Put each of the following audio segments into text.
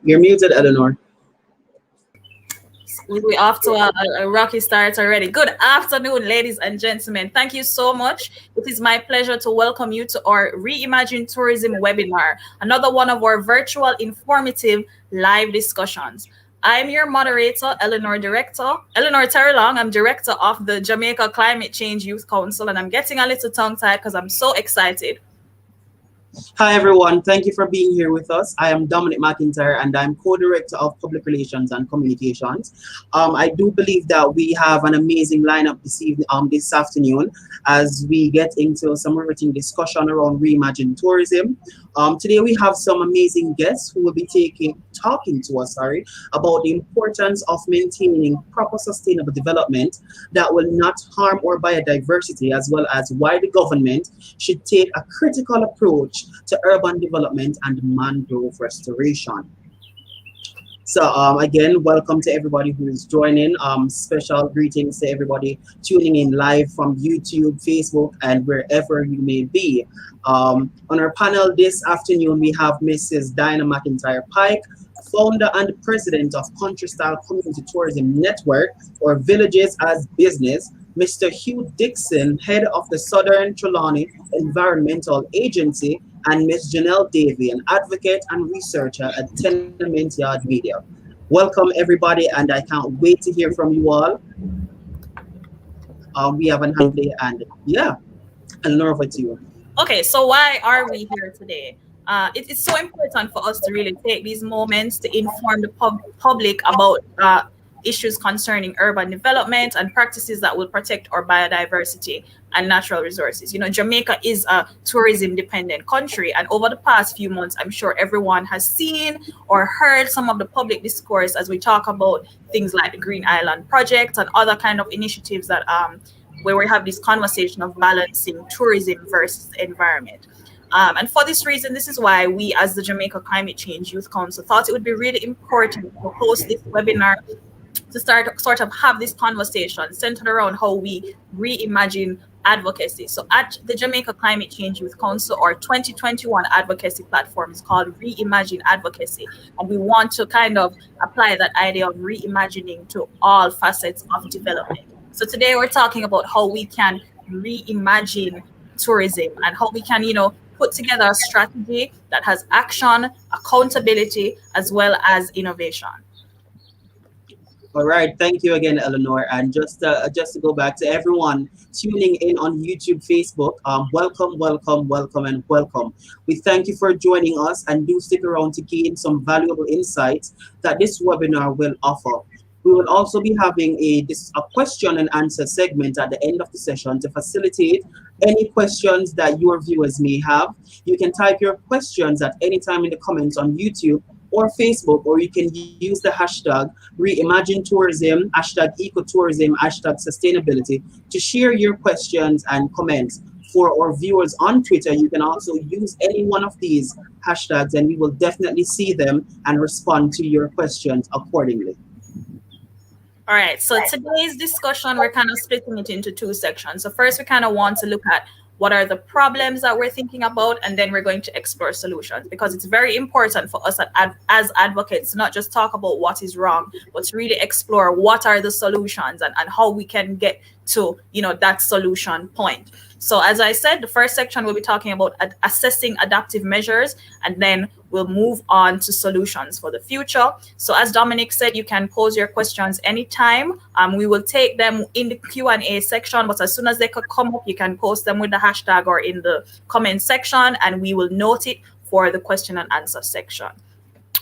You're muted, Eleanor. We're off to a rocky start already. Good afternoon, ladies and gentlemen. Thank you so much. It is my pleasure to welcome you to our ReImagine Tourism webinar, another one of our virtual informative live discussions. I'm your moderator, Eleanor Terrelong. I'm director of the Jamaica Climate Change Youth Council, and I'm getting a little tongue-tied because I'm so excited. Hi, everyone. Thank you for being here with us. I am Dominic McIntyre, and I'm co-director of Public Relations and Communications. I do believe that we have an amazing lineup this afternoon as we get into some riveting discussion around ReImagine Tourism. Today we have some amazing guests who will be talking to us about the importance of maintaining proper sustainable development that will not harm our biodiversity, as well as why the government should take a critical approach to urban development and mangrove restoration. So again, welcome to everybody who is joining. Special greetings to everybody tuning in live from YouTube, Facebook, and wherever you may be. On our panel this afternoon, we have Mrs. Diana McIntyre Pike, founder and president of Country Style Community Tourism Network, or Villages as Business, Mr. Hugh Dixon, head of the Southern Trelawney Environmental Agency, and Ms. Janelle Davey, an advocate and researcher at Tenement Yard Media. Welcome, everybody, and I can't wait to hear from you all. We have an day, and yeah, Eleanor, over to you. Okay, so why are we here today? It's so important for us to really take these moments to inform the public about issues concerning urban development and practices that will protect our biodiversity and natural resources. You know, Jamaica is a tourism-dependent country, and over the past few months, I'm sure everyone has seen or heard some of the public discourse as we talk about things like the Green Island Project and other kind of initiatives that where we have this conversation of balancing tourism versus environment. And for this reason, this is why we, as the Jamaica Climate Change Youth Council, thought it would be really important to host this webinar to sort of have this conversation centered around how we reimagine advocacy. So at the Jamaica Climate Change Youth Council, our 2021 advocacy platform is called ReImagine Advocacy. And we want to kind of apply that idea of reimagining to all facets of development. So today we're talking about how we can reimagine tourism and how we can, put together a strategy that has action, accountability, as well as innovation. All right, thank you again, Eleanor. And just to go back to everyone tuning in on YouTube, Facebook, welcome, welcome, welcome, and welcome. We thank you for joining us, and do stick around to gain some valuable insights that this webinar will offer. We will also be having a question and answer segment at the end of the session to facilitate any questions that your viewers may have. You can type your questions at any time in the comments on YouTube or Facebook, or you can use the hashtag ReImagine Tourism, hashtag Ecotourism, hashtag Sustainability to share your questions and comments. For our viewers on Twitter, you can also use any one of these hashtags, and we will definitely see them and respond to your questions accordingly. All right, so today's discussion, we're kind of splitting it into two sections. So first, we kind of want to look at what are the problems that we're thinking about, and then we're going to explore solutions, because it's very important for us as advocates to not just talk about what is wrong, but to really explore what are the solutions and how we can get to, that solution point. So as I said, the first section we'll be talking about assessing adaptive measures, and then we'll move on to solutions for the future. So as Dominic said, you can pose your questions anytime. We will take them in the Q&A section, but as soon as they could come up, you can post them with the hashtag or in the comment section, and we will note it for the question and answer section.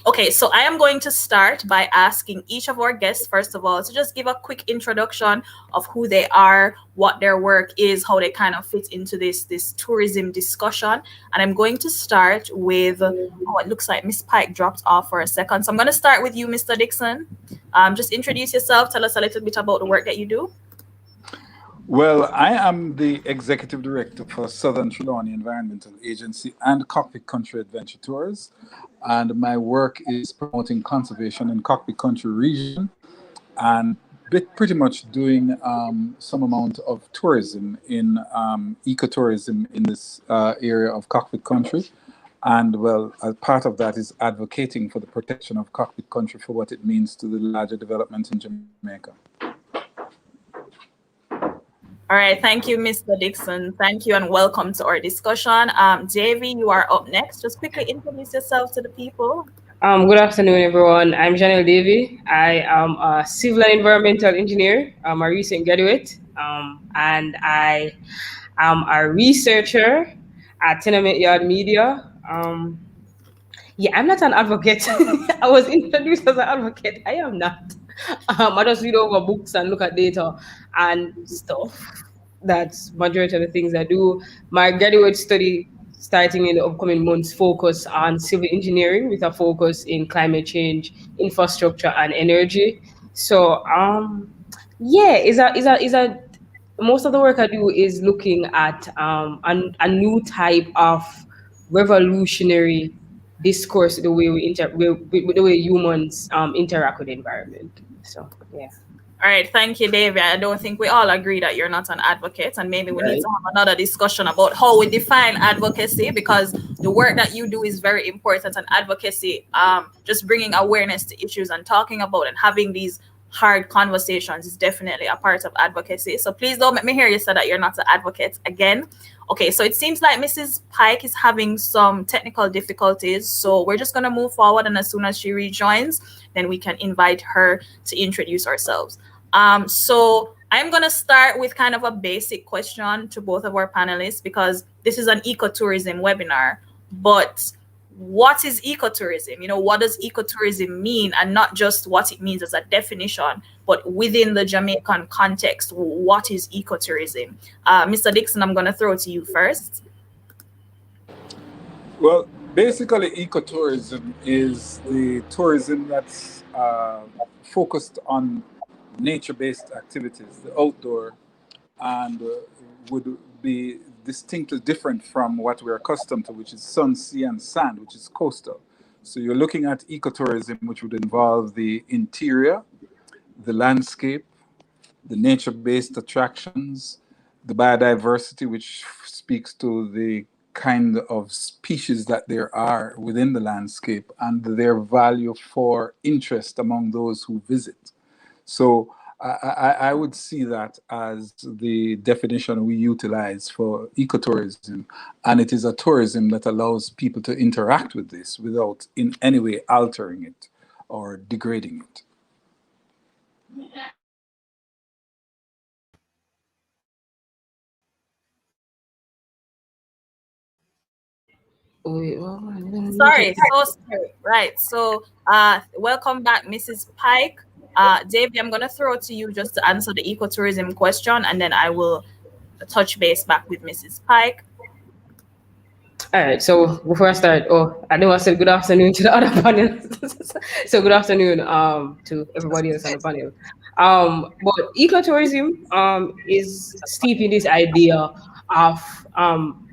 Okay, so I am going to start by asking each of our guests, first of all, to just give a quick introduction of who they are, what their work is, how they kind of fit into this tourism discussion. And I'm going to start with, it looks like Miss Pike dropped off for a second. So I'm going to start with you, Mr. Dixon. Just introduce yourself, tell us a little bit about the work that you do. Well, I am the Executive Director for Southern Trelawney Environmental Agency and Cockpit Country Adventure Tours. And my work is promoting conservation in Cockpit Country region and pretty much doing some amount of tourism in ecotourism in this area of Cockpit Country. And well, a part of that is advocating for the protection of cockpit country for what it means to the larger development in Jamaica. All right, thank you, Mr. Dixon. Thank you and welcome to our discussion. Davy, you are up next. Just quickly introduce yourself to the people. Good afternoon, everyone. I'm Janelle Davy. I am a civil and environmental engineer. I'm a recent graduate, and I am a researcher at Tenement Yard Media. Yeah, I'm not an advocate. I was introduced as an advocate. I am not. I just read over books and look at data and stuff. That's majority of the things I do. My graduate study starting in the upcoming months focus on civil engineering with a focus in climate change, infrastructure, and energy. So yeah, is a most of the work I do is looking at a new type of revolutionary discourse, the way with the way humans interact with the environment. So yeah. All right, thank you, Davy. I don't think we all agree that you're not an advocate, and maybe we need to have another discussion about how we define advocacy, because the work that you do is very important. And advocacy, just bringing awareness to issues and talking about and having these hard conversations is definitely a part of advocacy. So please don't make me hear you say that you're not an advocate again. Okay, so it seems like Mrs. Pike is having some technical difficulties, so we're just going to move forward, and as soon as she rejoins, then we can invite her to introduce ourselves. So I'm going to start with kind of a basic question to both of our panelists, because this is an ecotourism webinar. But what is ecotourism? You know, what does ecotourism mean? And not just what it means as a definition, but within the Jamaican context, what is ecotourism? Mr. Dixon, I'm going to throw it to you first. Well, basically, ecotourism is the tourism that's focused on nature-based activities, the outdoor, and would be distinctly different from what we're accustomed to, which is sun, sea, and sand, which is coastal. So you're looking at ecotourism, which would involve the interior, the landscape, the nature-based attractions, the biodiversity, which speaks to the kind of species that there are within the landscape and their value for interest among those who visit. So I would see that as the definition we utilize for ecotourism, and it is a tourism that allows people to interact with this without in any way altering it or degrading it. Sorry, so sorry. Right. So welcome back, Mrs. Pike. Davey, I'm gonna throw it to you just to answer the ecotourism question, and then I will touch base back with Mrs. Pike. All right. So before I start, I know I said good afternoon to the other panel. So good afternoon to everybody else on the panel. But ecotourism is steep in this idea of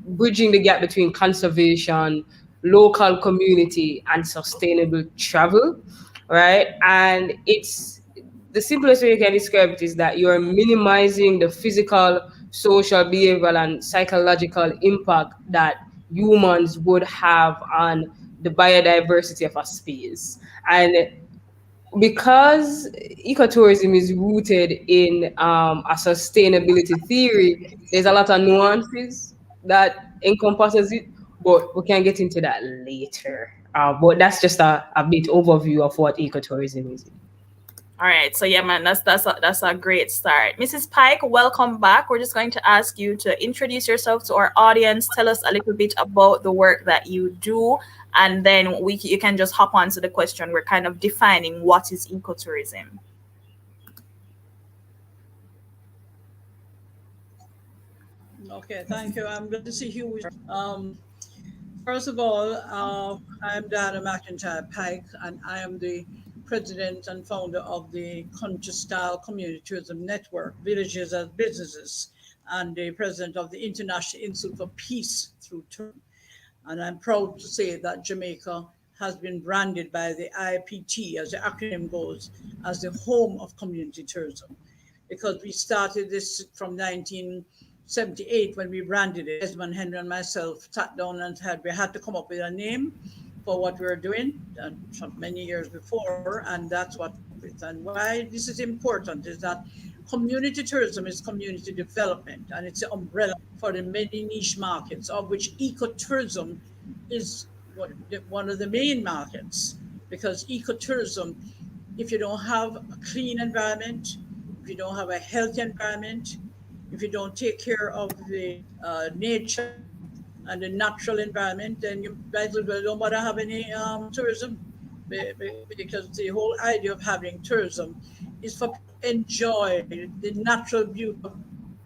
bridging the gap between conservation, local community, and sustainable travel, right? And it's the simplest way you can describe it is that you are minimizing the physical, social, behavioral, and psychological impact that humans would have on the biodiversity of a space. And because ecotourism is rooted in a sustainability theory, there's a lot of nuances that encompasses it, but we can get into that later. But that's just a bit overview of what ecotourism is. All right, so yeah, man, that's a great start. Mrs. Pike, welcome back. We're just going to ask you to introduce yourself to our audience. Tell us a little bit about the work that you do, and then you can just hop on to the question. We're kind of defining what is ecotourism. Okay, thank you. I'm glad to see you. First of all, I'm Diana McIntyre Pike, and I am the president and founder of the Country Style Community Tourism Network, Villages as Businesses, and the president of the International Institute for Peace through Tourism. And I'm proud to say that Jamaica has been branded by the IPT, as the acronym goes, as the home of community tourism, because we started this from 78 when we branded it. Desmond Henry and myself sat down and we had to come up with a name for what we were doing many years before, and that's what it is. And why this is important is that community tourism is community development, and it's an umbrella for the many niche markets, of which ecotourism is one of the main markets. Because ecotourism, if you don't have a clean environment, if you don't have a healthy environment, if you don't take care of the nature and the natural environment, then you might as well don't bother have any tourism. Because the whole idea of having tourism is for people to enjoy the natural beauty of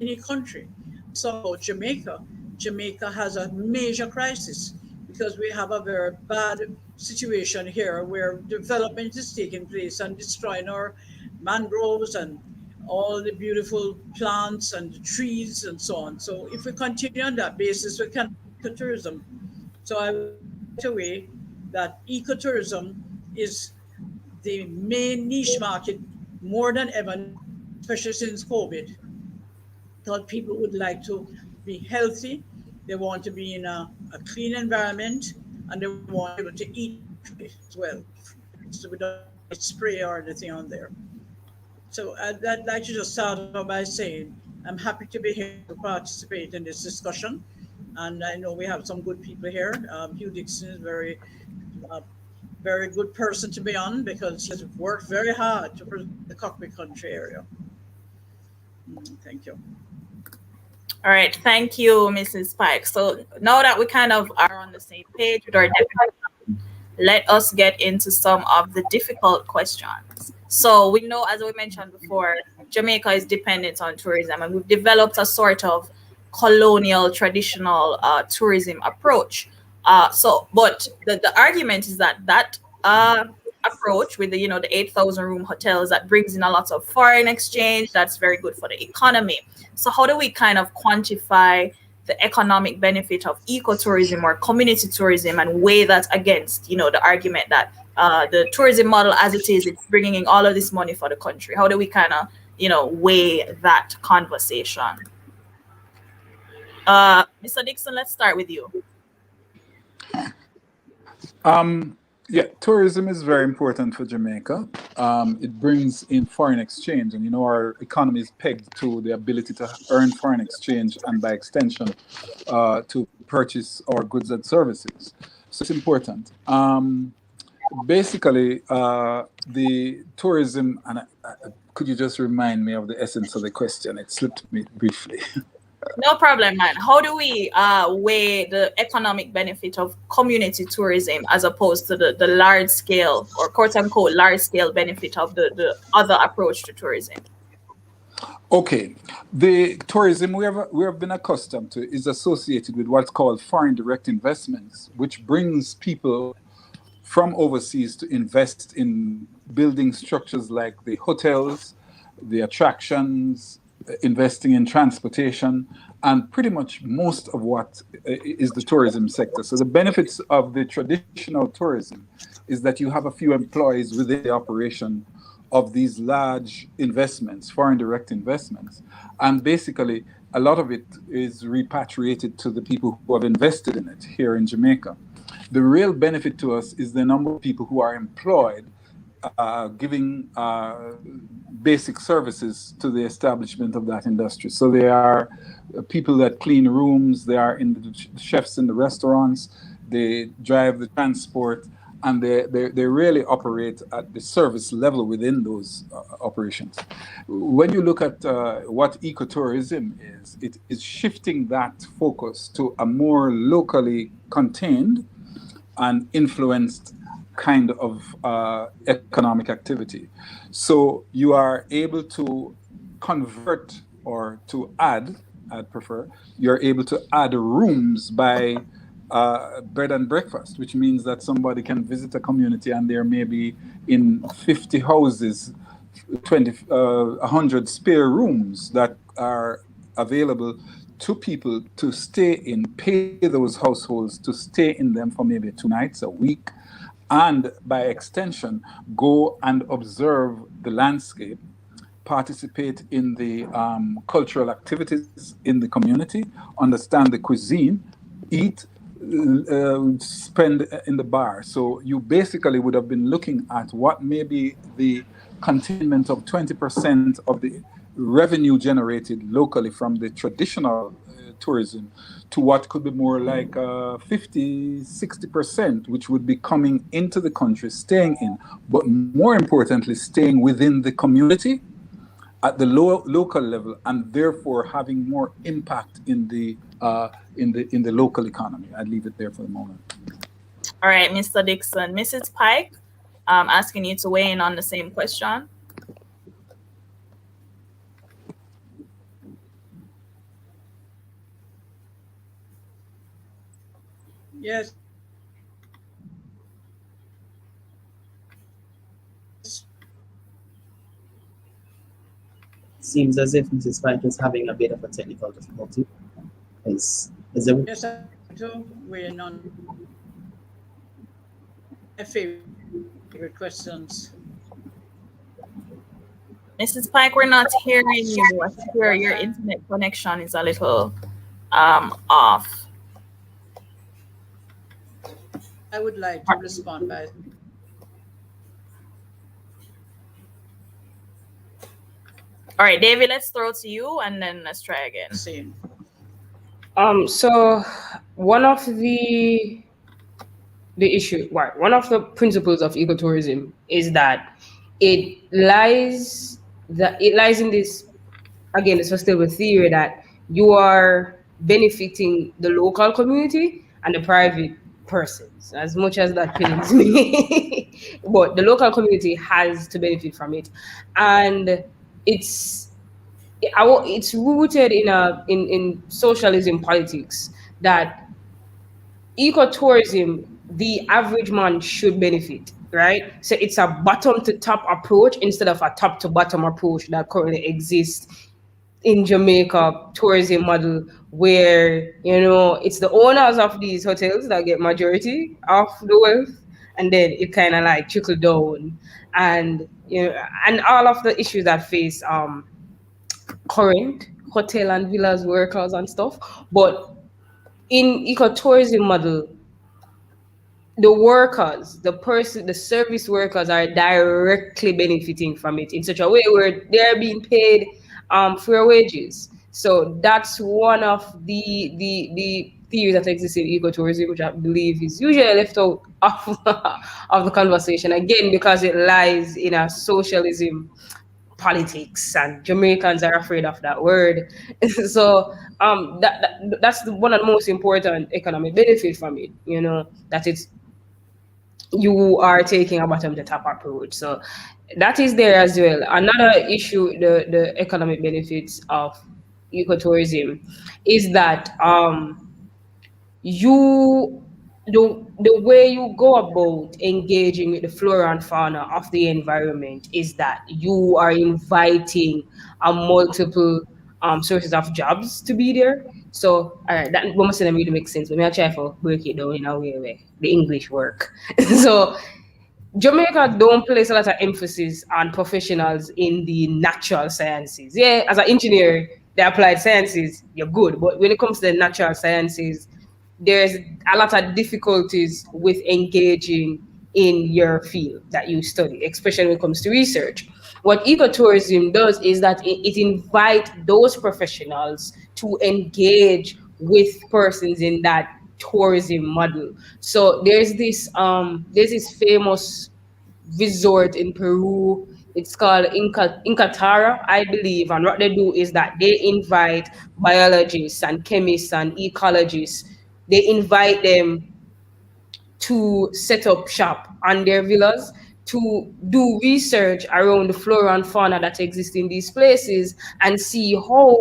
any country. So Jamaica, Jamaica has a major crisis because we have a very bad situation here where development is taking place and destroying our mangroves and all the beautiful plants and the trees and so on. So if we continue on that basis, we can ecotourism. So I would say away that ecotourism is the main niche market more than ever now, especially since COVID. Because people would like to be healthy, they want to be in a clean environment, and they want to be able to eat as well, so without spray or anything on there. So I'd like to just start off by saying I'm happy to be here to participate in this discussion. And I know we have some good people here. Hugh Dixon is uh, very good person to be on because he has worked very hard to present the Cockpit Country area. Thank you. All right, thank you, Mrs. Pike. So now that we kind of are on the same page with our definition, let us get into some of the difficult questions. So we know, as we mentioned before, Jamaica is dependent on tourism, and we've developed a sort of colonial traditional tourism approach. But the argument is that approach with the 8,000 room hotels that brings in a lot of foreign exchange, that's very good for the economy. So how do we kind of quantify the economic benefit of ecotourism or community tourism and weigh that against the argument that the tourism model as it is, it's bringing in all of this money for the country? How do we kind of weigh that conversation? Mr. Dixon, let's start with you. Yeah, tourism is very important for Jamaica. It brings in foreign exchange, and our economy is pegged to the ability to earn foreign exchange and, by extension, to purchase our goods and services. So it's important. Basically, the tourism, and could you just remind me of the essence of the question? It slipped me briefly. No problem, man. How do we weigh the economic benefit of community tourism as opposed to the large scale or quote unquote large scale benefit of the other approach to tourism? Okay, the tourism we have been accustomed to is associated with what's called foreign direct investments, which brings people from overseas to invest in building structures like the hotels, the attractions, investing in transportation, and pretty much most of what is the tourism sector. So the benefits of the traditional tourism is that you have a few employees within the operation of these large investments, foreign direct investments. And basically, a lot of it is repatriated to the people who have invested in it here in Jamaica. The real benefit to us is the number of people who are employed giving basic services to the establishment of that industry. So they are people that clean rooms, they are in the chefs in the restaurants, they drive the transport, and they really operate at the service level within those operations. When you look at what ecotourism is, it is shifting that focus to a more locally contained and influenced kind of economic activity. So you are able to convert or to add, I'd prefer, you're able to add rooms by bed and breakfast, which means that somebody can visit a community and there may be in 50 houses, 100 spare rooms that are available to people to stay in, pay those households to stay in them for maybe 2 nights a week, and by extension, go and observe the landscape participate in the cultural activities in the community, understand the cuisine, eat, spend in the bar. So you basically would have been looking at what may be the containment of 20% of the revenue generated locally from the traditional tourism to what could be more like 50, 60%, which would be coming into the country, staying in, but more importantly, staying within the community at the local level, and therefore having more impact in the local economy. I'd leave it there for the moment. All right, Mr. Dixon. Mrs. Pike, asking you to weigh in on the same question. Yes. Seems as if Mrs. Pike is having a bit of a technical difficulty. Is there? Yes, I do. We're on my favorite questions. Mrs. Pike, we're not hearing you. I think your internet connection is a little off. I would like to respond by All right, David, let's throw to you and then let's try again. saying. So one of the principles of ecotourism is that it lies in this, again, it's still a theory that you are benefiting the local community and the private persons, as much as that pains me. But the local community has to benefit from it, and it's rooted in socialism politics that ecotourism, the average man should benefit, right? So it's a bottom to top approach instead of a top to bottom approach that currently exists in Jamaica tourism model, where it's the owners of these hotels that get majority of the wealth, and then it kind of like trickle down, and and all of the issues that face current hotel and villas workers and stuff. But in ecotourism model, the workers, the service workers are directly benefiting from it in such a way where they're being paid fair wages. So that's one of the theories that exist in ecotourism, which I believe is usually left out of the conversation, again, because it lies in a socialism politics, and Jamaicans are afraid of that word. So that's one of the most important economic benefit from it, that you are taking a bottom to top approach. So that is there as well. Another issue, the economic benefits of ecotourism is that the way you go about engaging with the flora and fauna of the environment is that you are inviting multiple sources of jobs to be there. So that must really make sense. But I try to break it down in a way where the English work. So Jamaica don't place a lot of emphasis on professionals in the natural sciences. Yeah, as an engineer, the applied sciences, you're good. But when it comes to the natural sciences, there's a lot of difficulties with engaging in your field that you study, especially when it comes to research. What ecotourism does is that it invites those professionals to engage with persons in that tourism model. So there's this famous resort in Peru. It's called Incatara, I believe. And what they do is that they invite biologists and chemists and ecologists. They invite them to set up shop on their villas to do research around the flora and fauna that exist in these places and see how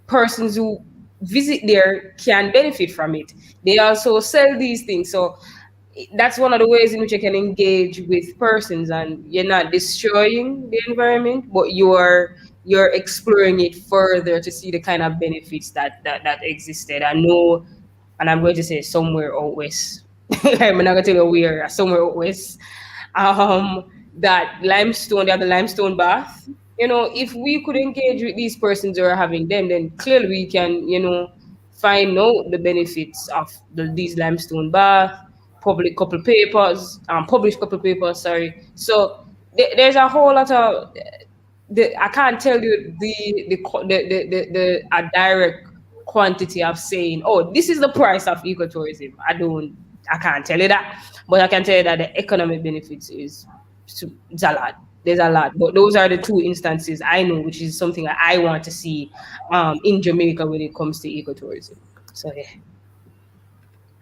persons who visit there can benefit from it. They also sell these things. So that's one of the ways in which you can engage with persons, and you're not destroying the environment, but you're exploring it further to see the kind of benefits that existed. I know, and I'm going to say somewhere out west. I'm not going to tell you where, somewhere out west. that limestone, they have the limestone bath. If we could engage with these persons who are having them, then clearly we can, find out the benefits of these limestone bath, published couple papers, sorry. So there's a whole lot of I can't tell you the a direct quantity of saying, oh, this is the price of ecotourism. I can't tell you that, but I can tell you that the economic benefits it's a lot. There's a lot, but those are the two instances I know, which is something that I want to see in Jamaica when it comes to ecotourism. So yeah.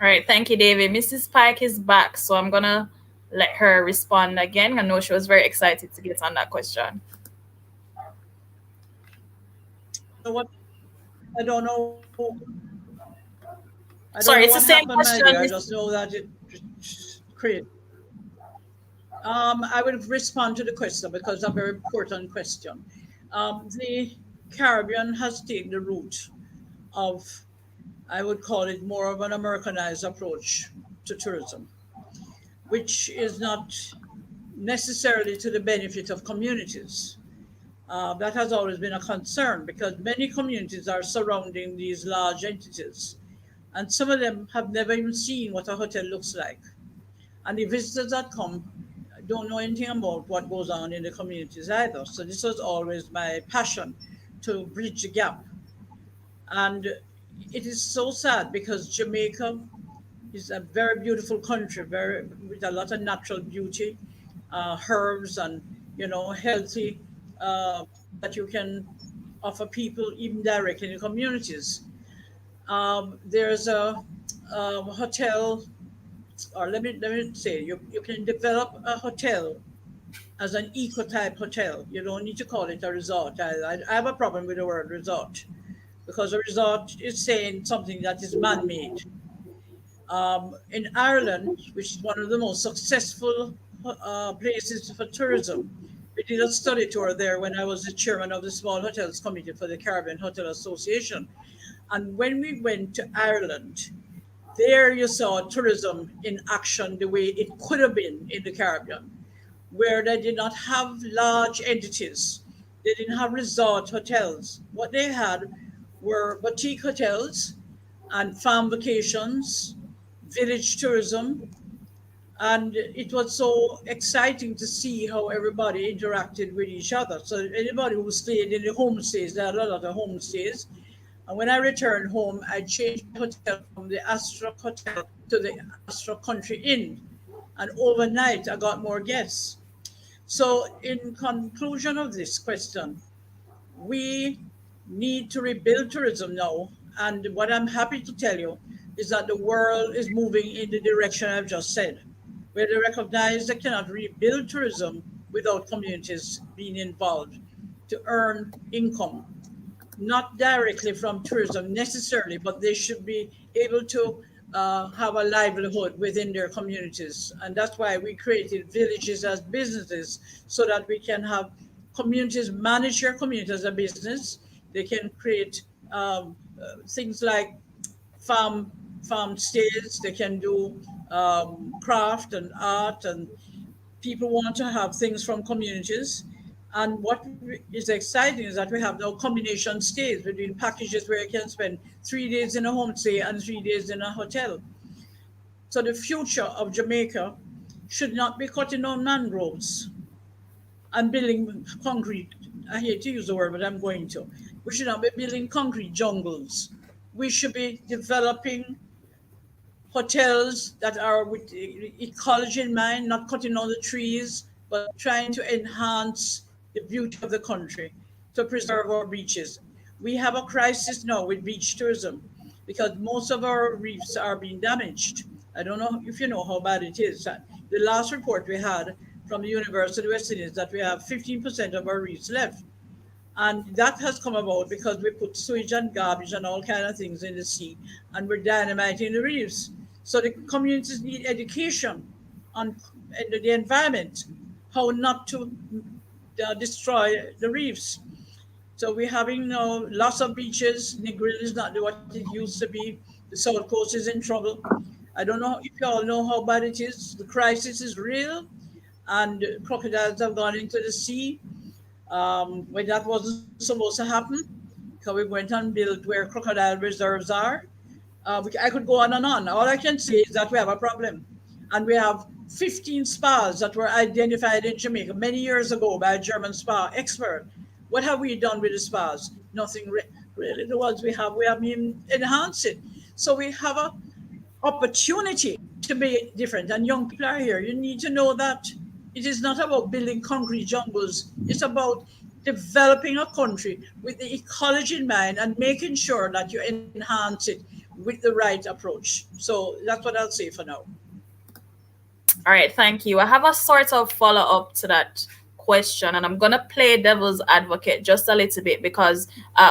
All right, thank you, David. Mrs. Pike is back, so I'm gonna let her respond again. I know she was very excited to get on that question. So what? I don't know. I don't Sorry, know it's what the same happened, my dear. I question. just know that it created. I will respond to the question because it's a very important question. The Caribbean has taken the route of, I would call it more of an Americanized approach to tourism, which is not necessarily to the benefit of communities. That has always been a concern because many communities are surrounding these large entities, and some of them have never even seen what a hotel looks like. And the visitors that come don't know anything about what goes on in the communities either. So this was always my passion to bridge the gap. And it is so sad because Jamaica is a very beautiful country, very with a lot of natural beauty, herbs, and healthy that you can offer people even directly in the communities. There's a hotel, or let me say, you can develop a hotel as an eco type hotel. You don't need to call it a resort. I have a problem with the word resort because a resort is saying something that is man made. In Ireland, which is one of the most successful places for tourism, we did a study tour there when I was the chairman of the Small Hotels Committee for the Caribbean Hotel Association. And when we went to Ireland, there you saw tourism in action the way it could have been in the Caribbean, where they did not have large entities. They didn't have resort hotels. What they had were boutique hotels and farm vacations, village tourism, and it was so exciting to see how everybody interacted with each other. So anybody who stayed in the homestays, there are a lot of homestays. And when I returned home, I changed my hotel from the Astra Hotel to the Astra Country Inn. And overnight, I got more guests. So, in conclusion of this question, we need to rebuild tourism now. And what I'm happy to tell you is that the world is moving in the direction I've just said, where they recognize they cannot rebuild tourism without communities being involved to earn income, not directly from tourism necessarily, but they should be able to have a livelihood within their communities. And that's why we created villages as businesses so that we can have communities manage their community as a business. They can create things like farm farm stays. They can do craft and art, and people want to have things from communities. And what is exciting is that we have now combination stays between packages where you can spend 3 days in a homestay and 3 days in a hotel. So the future of Jamaica should not be cutting down mangroves and building concrete. I hate to use the word, but I'm going to. We should not be building concrete jungles. We should be developing hotels that are with ecology in mind, not cutting down the trees, but trying to enhance the beauty of the country to preserve our beaches. We have a crisis now with beach tourism because most of our reefs are being damaged. I don't know if you know how bad it is. The last report we had from the University of West Indies that we have 15% of our reefs left. And that has come about because we put sewage and garbage and all kind of things in the sea, and we're dynamiting the reefs. So the communities need education on the environment, how not to destroy the reefs. So we're having now lots of beaches. Negril is not what it used to be. The South Coast is in trouble. I don't know if you all know how bad it is. The crisis is real. and crocodiles have gone into the sea when that wasn't supposed to happen. So we went and built where crocodile reserves are. I could go on and on. All I can say is that we have a problem. And we have 15 spas that were identified in Jamaica many years ago by a German spa expert. What have we done with the spas? Nothing really. The ones we haven't even enhanced it. So we have a opportunity to be different. And young people are here. You need to know that it is not about building concrete jungles. It's about developing a country with the ecology in mind and making sure that you enhance it with the right approach. So that's what I'll say for now. All right, thank you. I have a sort of follow up to that question, and I'm going to play devil's advocate just a little bit because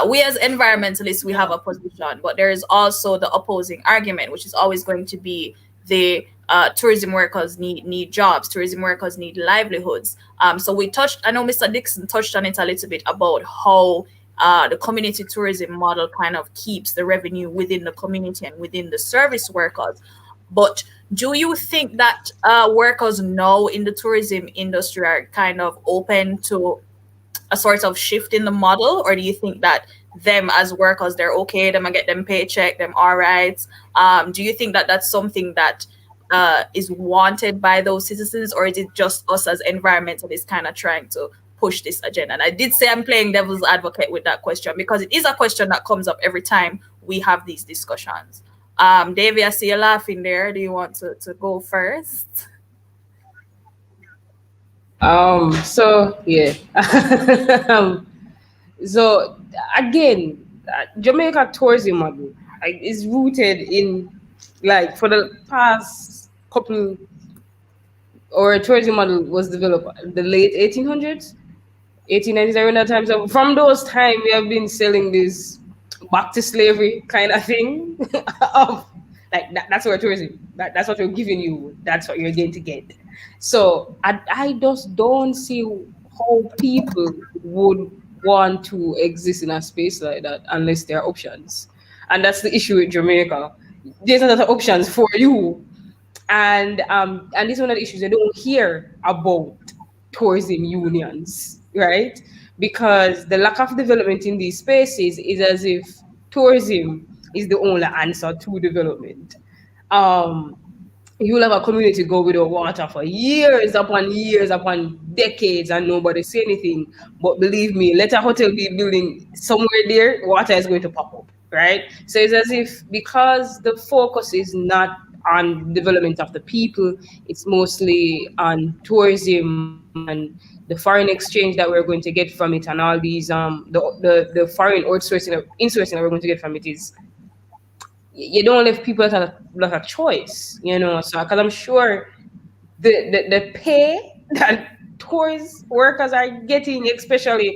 we as environmentalists, we have a position, but there is also the opposing argument, which is always going to be the tourism workers need jobs, tourism workers need livelihoods. So we touched, I know Mr. Dixon touched on it a little bit about how the community tourism model kind of keeps the revenue within the community and within the service workers. But do you think that workers now in the tourism industry are kind of open to a sort of shift in the model, or do you think that them as workers, they're okay, them get them paycheck, them all right? Do you think that that's something that is wanted by those citizens, or is it just us as environmentalists kind of trying to push this agenda? And I did say I'm playing devil's advocate with that question because it is a question that comes up every time we have these discussions. Davey, I see you laughing there. Do you want to go first? So yeah. So again, Jamaica tourism model is rooted in, like, for the past couple, or tourism model was developed in the late 1800s, 1890s, around that time. So from those time, we have been selling this back to slavery kind of thing of like that's what tourism, that's what we're giving you, that's what you're going to get. So I just don't see how people would want to exist in a space like that unless there are options. And that's the issue with Jamaica. There's not options for you. And this is one of the issues I don't hear about tourism unions, right? Because the lack of development in these spaces is as if tourism is the only answer to development. You will have a community go without water for years upon decades and nobody say anything. But believe me, let a hotel be building somewhere there, water is going to pop up, right? So it's as if, because the focus is not on development of the people, it's mostly on tourism and the foreign exchange that we're going to get from it, and all these the foreign insourcing that we're going to get from it is, you don't leave people like a choice, So because I'm sure the pay that tourist workers are getting, especially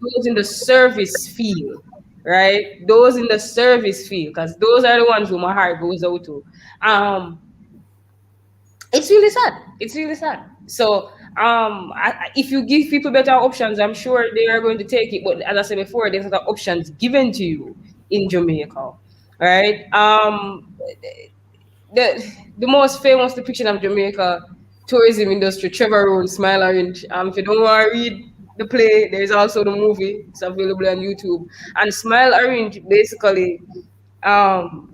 those in the service field, right? Those in the service field, because those are the ones who my heart goes out to. It's really sad. It's really sad. So if you give people better options, I'm sure they are going to take it. But as I said before, there's other options given to you in Jamaica, right? The most famous depiction of Jamaica tourism industry, Trevor Rowan, Smile Orange. If you don't want to read the play, there's also the movie. It's available on YouTube. And Smile Orange basically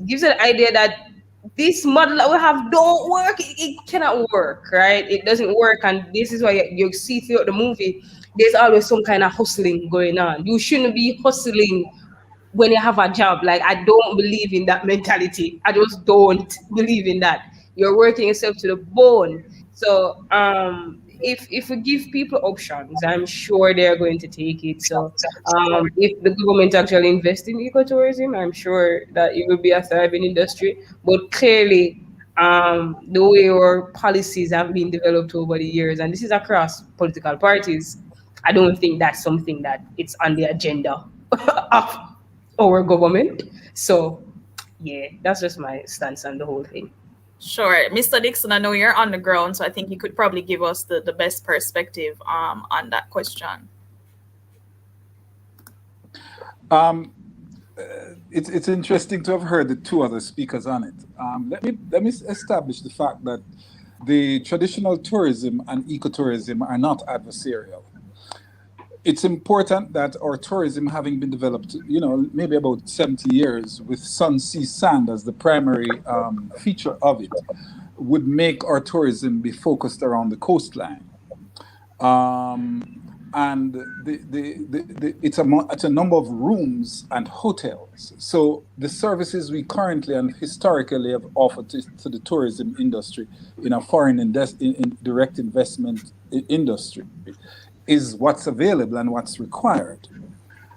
gives an idea that this model that we have don't work. It cannot work, right? It doesn't work, and this is why you see throughout the movie, there's always some kind of hustling going on. You shouldn't be hustling when you have a job. Like, I don't believe in that mentality. I just don't believe in that. You're working yourself to the bone. So if we give people options, I'm sure they're going to take it. So if the government actually invests in ecotourism, I'm sure that it will be a thriving industry. But clearly, the way our policies have been developed over the years, and this is across political parties, I don't think that's something that it's on the agenda of our government. So yeah, that's just my stance on the whole thing. Sure. Mr. Dixon, I know you're on the ground, so I think you could probably give us the best perspective on that question. It's interesting to have heard the two other speakers on it. Let me establish the fact that the traditional tourism and ecotourism are not adversarial. It's important that our tourism, having been developed, maybe about 70 years with sun, sea, sand as the primary feature of it, would make our tourism be focused around the coastline. And it's a number of rooms and hotels. So the services we currently and historically have offered to the tourism industry in a foreign in direct investment industry is what's available and what's required.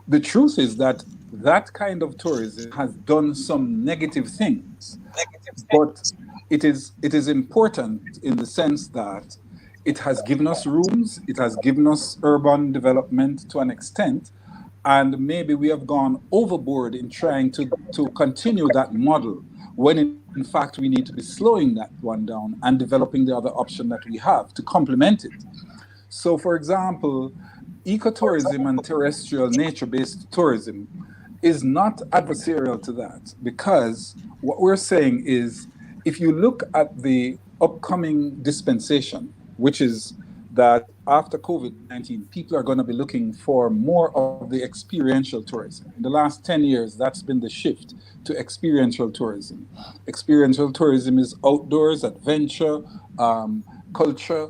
The truth is that that kind of tourism has done some negative things, but it is important in the sense that it has given us rooms, it has given us urban development to an extent, and maybe we have gone overboard in trying to continue that model when in fact we need to be slowing that one down and developing the other option that we have to complement it. So, for example, ecotourism and terrestrial nature-based tourism is not adversarial to that, because what we're saying is, if you look at the upcoming dispensation, which is that after COVID-19, people are going to be looking for more of the experiential tourism. In the last 10 years, that's been the shift to experiential tourism. Experiential tourism is outdoors, adventure, culture,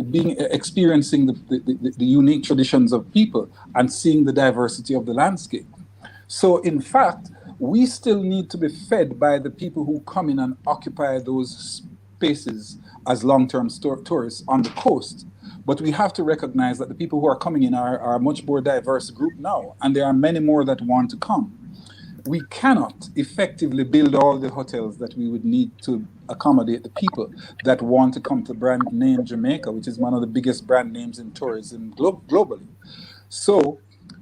being experiencing the unique traditions of people and seeing the diversity of the landscape. So in fact, we still need to be fed by the people who come in and occupy those spaces as long-term tourists on the coast. But we have to recognize that the people who are coming in are a much more diverse group now, and there are many more that want to come. We cannot effectively build all the hotels that we would need to accommodate the people that want to come to brand name Jamaica, which is one of the biggest brand names in tourism globally. So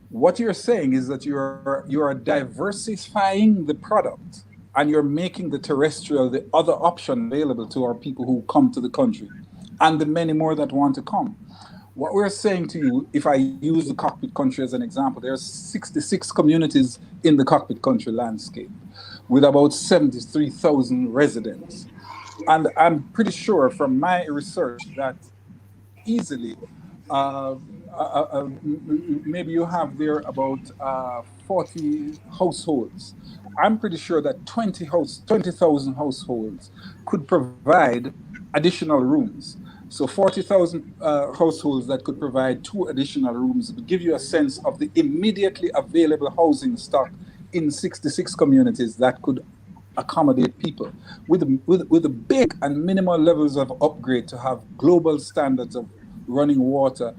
what you're saying is that you're diversifying the product, and you're making the terrestrial the other option available to our people who come to the country and the many more that want to come. What we're saying to you, if I use the cockpit country as an example, there's 66 communities in the cockpit country landscape with about 73,000 residents. And I'm pretty sure from my research that easily, uh, maybe you have there about 40 households. I'm pretty sure that 20,000 households could provide additional rooms. So 40,000 households that could provide 2 additional rooms would give you a sense of the immediately available housing stock in 66 communities that could accommodate people with a big and minimal levels of upgrade to have global standards of running water,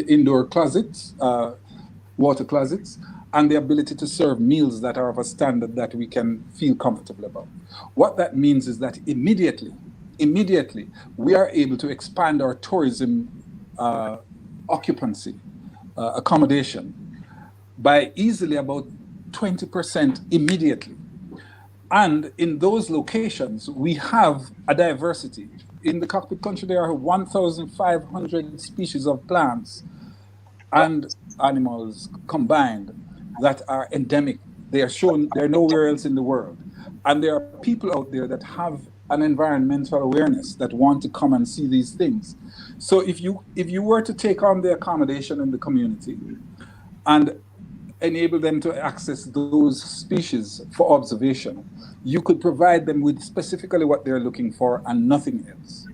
indoor closets, water closets, and the ability to serve meals that are of a standard that we can feel comfortable about. What that means is that immediately, we are able to expand our tourism occupancy, accommodation, by easily about 20% immediately. And in those locations, we have a diversity. In the cockpit country, there are 1,500 species of plants and animals combined that are endemic. They're nowhere else in the world. And there are people out there that have an environmental awareness that want to come and see these things. So if you were to take on the accommodation in the community and enable them to access those species for observation, you could provide them with specifically what they're looking for and nothing else.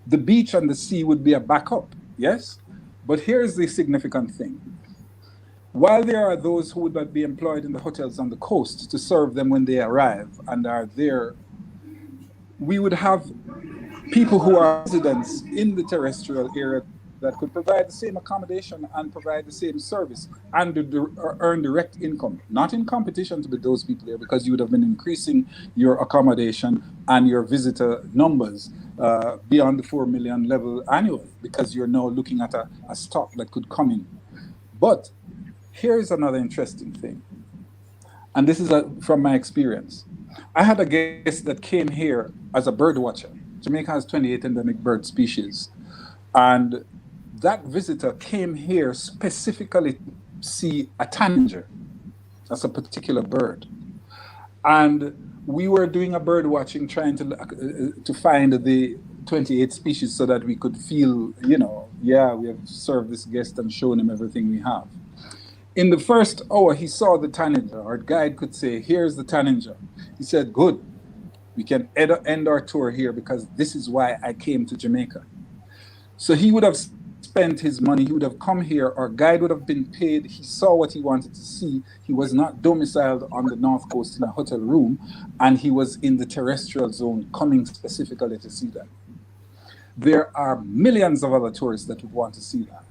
The beach and the sea would be a backup, yes? But here's the significant thing. While there are those who would be employed in the hotels on the coast to serve them when they arrive and are there, we would have people who are residents in the terrestrial area that could provide the same accommodation and provide the same service and earn direct income, not in competition with those people there, because you would have been increasing your accommodation and your visitor numbers beyond the 4 million level annually, because you're now looking at a stock that could come in. But here's another interesting thing, and this is from my experience. I had a guest that came here as a bird watcher. Jamaica has 28 endemic bird species, and that visitor came here specifically to see a tanager. That's a particular bird. And we were doing a bird watching, trying to find the 28 species so that we could feel, yeah, we have served this guest and shown him everything we have. In the first hour, he saw the tanager. Our guide could say, here's the tanager. He said, good, we can end our tour here because this is why I came to Jamaica. So he would have spent his money, he would have come here, our guide would have been paid, he saw what he wanted to see, he was not domiciled on the North Coast in a hotel room, and he was in the terrestrial zone coming specifically to see that. There are millions of other tourists that would want to see that.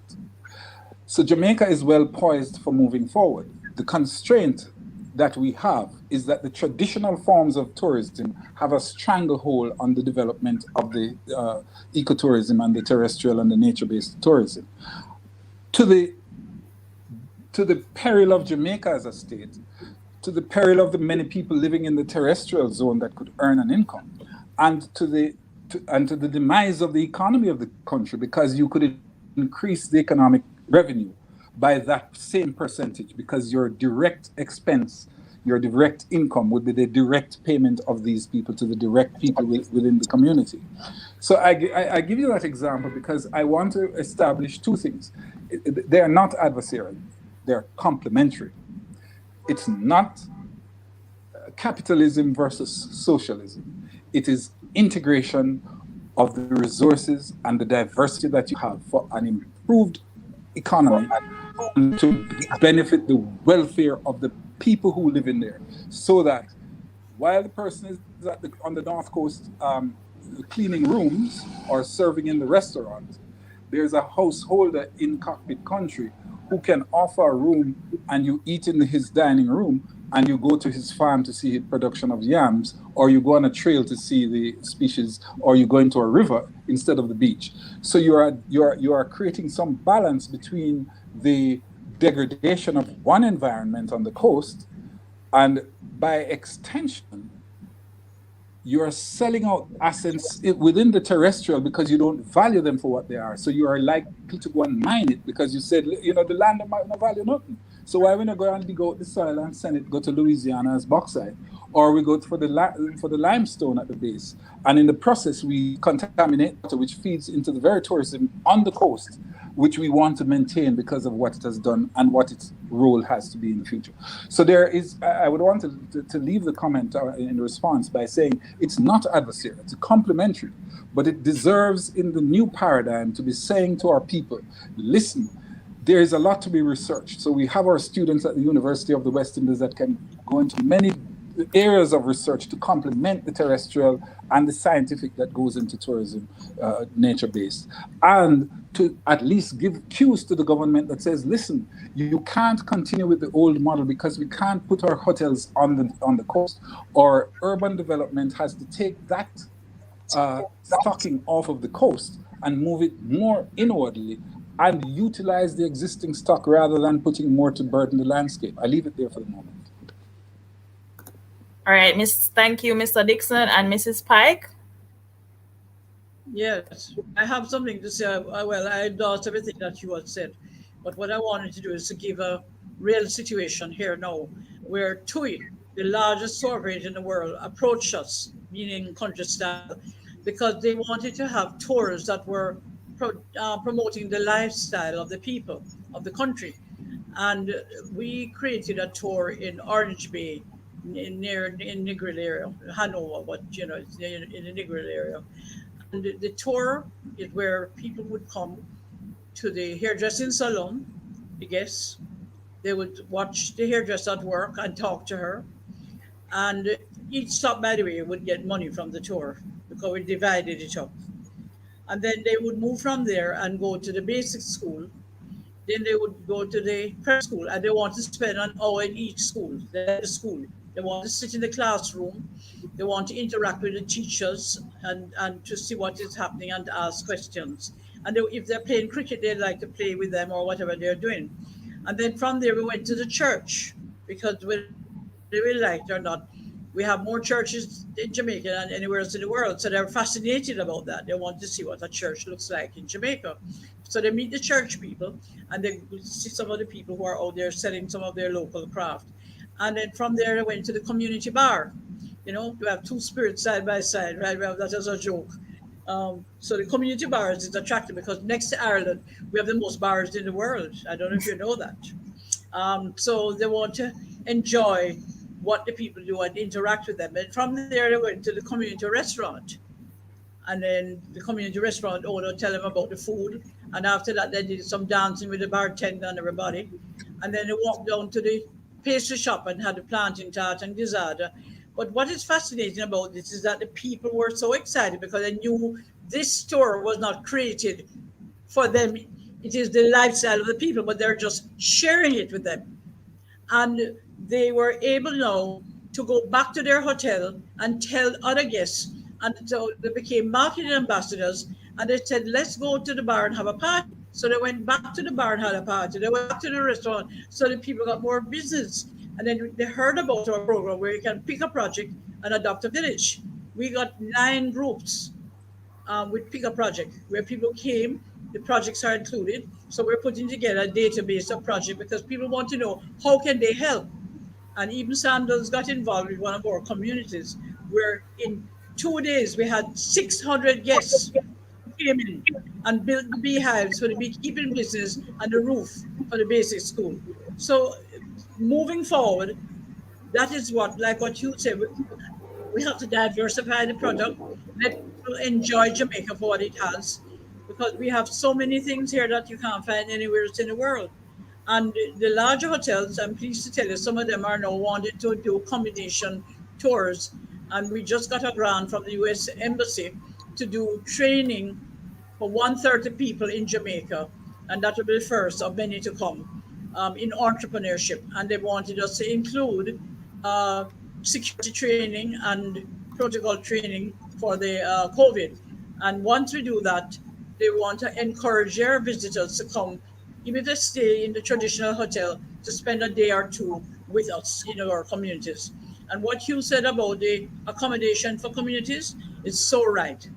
So Jamaica is well poised for moving forward. The constraint that we have is that the traditional forms of tourism have a stranglehold on the development of the ecotourism and the terrestrial and the nature-based tourism. To the peril of Jamaica as a state, to the peril of the many people living in the terrestrial zone that could earn an income, and to the demise of the economy of the country, because you could increase the economic revenue by that same percentage, because your direct expense, your direct income would be the direct payment of these people to the direct people within the community. So I give you that example because I want to establish two things. They are not adversarial, they're complementary. It's not capitalism versus socialism. It is integration of the resources and the diversity that you have for an improved economy and to benefit the welfare of the people who live in there, so that while the person is on the North Coast cleaning rooms or serving in the restaurant, there's a householder in cockpit country who can offer a room, and you eat in his dining room, and you go to his farm to see his production of yams, or you go on a trail to see the species, or you go into a river instead of the beach. So you are creating some balance between the degradation of one environment on the coast, and by extension, you're selling out assets within the terrestrial because you don't value them for what they are. So you are likely to go and mine it because you said, the land might not value nothing. So why we not go and dig out the soil and send it, go to Louisiana as bauxite? Or we go for the limestone at the base. And in the process, we contaminate water, which feeds into the very tourism on the coast, which we want to maintain because of what it has done and what its role has to be in the future. So I would want to leave the comment in response by saying it's not adversarial, it's complementary, but it deserves in the new paradigm to be saying to our people, listen, there is a lot to be researched. So we have our students at the University of the West Indies that can go into many areas of research to complement the terrestrial and the scientific that goes into tourism, nature-based, and to at least give cues to the government that says, listen, you can't continue with the old model because we can't put our hotels on the coast, or urban development has to take that stocking off of the coast and move it more inwardly and utilize the existing stock rather than putting more to burden the landscape. I leave it there for the moment. All right, thank you, Mr. Dixon and Mrs. Pike. Yes, I have something to say. Well, I endorse everything that you have said, but what I wanted to do is to give a real situation here now, where TUI, the largest tour operator in the world, approached us, meaning country style, because they wanted to have tours that were promoting the lifestyle of the people of the country. And we created a tour in Orange Bay, in Negril area, Hanover, but it's in the Negril area. And the tour is where people would come to the hairdressing salon, the guests. They would watch the hairdresser at work and talk to her. And each stop, by the way, would get money from the tour because we divided it up. And then they would move from there and go to the basic school. Then they would go to the prep school, and they want to spend an hour in each school. The school. They want to sit in the classroom. They want to interact with the teachers and to see what is happening and ask questions. And if they're playing cricket, they like to play with them or whatever they're doing. And then from there, we went to the church because whether we liked it or not, we have more churches in Jamaica than anywhere else in the world. So they're fascinated about that. They want to see what a church looks like in Jamaica. So they meet the church people and they see some of the people who are out there selling some of their local craft. And then from there, they went to the community bar. We have two spirits side by side, right? We have that as a joke. So the community bars is attractive because next to Ireland, we have the most bars in the world. I don't know if you know that. So they want to enjoy what the people do and interact with them. And from there, they went to the community restaurant. And then the community restaurant owner tell them about the food. And after that, they did some dancing with the bartender and everybody. And then they walked down to the pastry shop and had the plantain tart and gizzard. But what is fascinating about this is that the people were so excited because they knew this store was not created for them. It is the lifestyle of the people, but they're just sharing it with them. And they were able now to go back to their hotel and tell other guests. And so they became marketing ambassadors. And they said, let's go to the bar and have a party. So they went back to the bar and had a party. They went back to the restaurant so the people got more business. And then they heard about our program where you can pick a project and adopt a village. We got 9 groups with Pick a Project, where people came, the projects are included. So we're putting together a database of projects because people want to know how can they help. And even Sandals got involved with one of our communities, where in 2 days we had 600 guests who came in and built the beehives for the beekeeping business and the roof for the basic school. So moving forward, that is what, like what you said, we have to diversify the product, let people enjoy Jamaica for what it has, because we have so many things here that you can't find anywhere else in the world. And the larger hotels, I'm pleased to tell you, some of them are now wanting to do accommodation tours. And we just got a grant from the US Embassy to do training for 130 people in Jamaica, and that will be the first of many to come in entrepreneurship. And they wanted us to include uh, security training and protocol training for the COVID. And once we do that, they want to encourage their visitors to come, even if they stay in the traditional hotel, to spend a day or two with us in our communities. And what you said about the accommodation for communities is so right.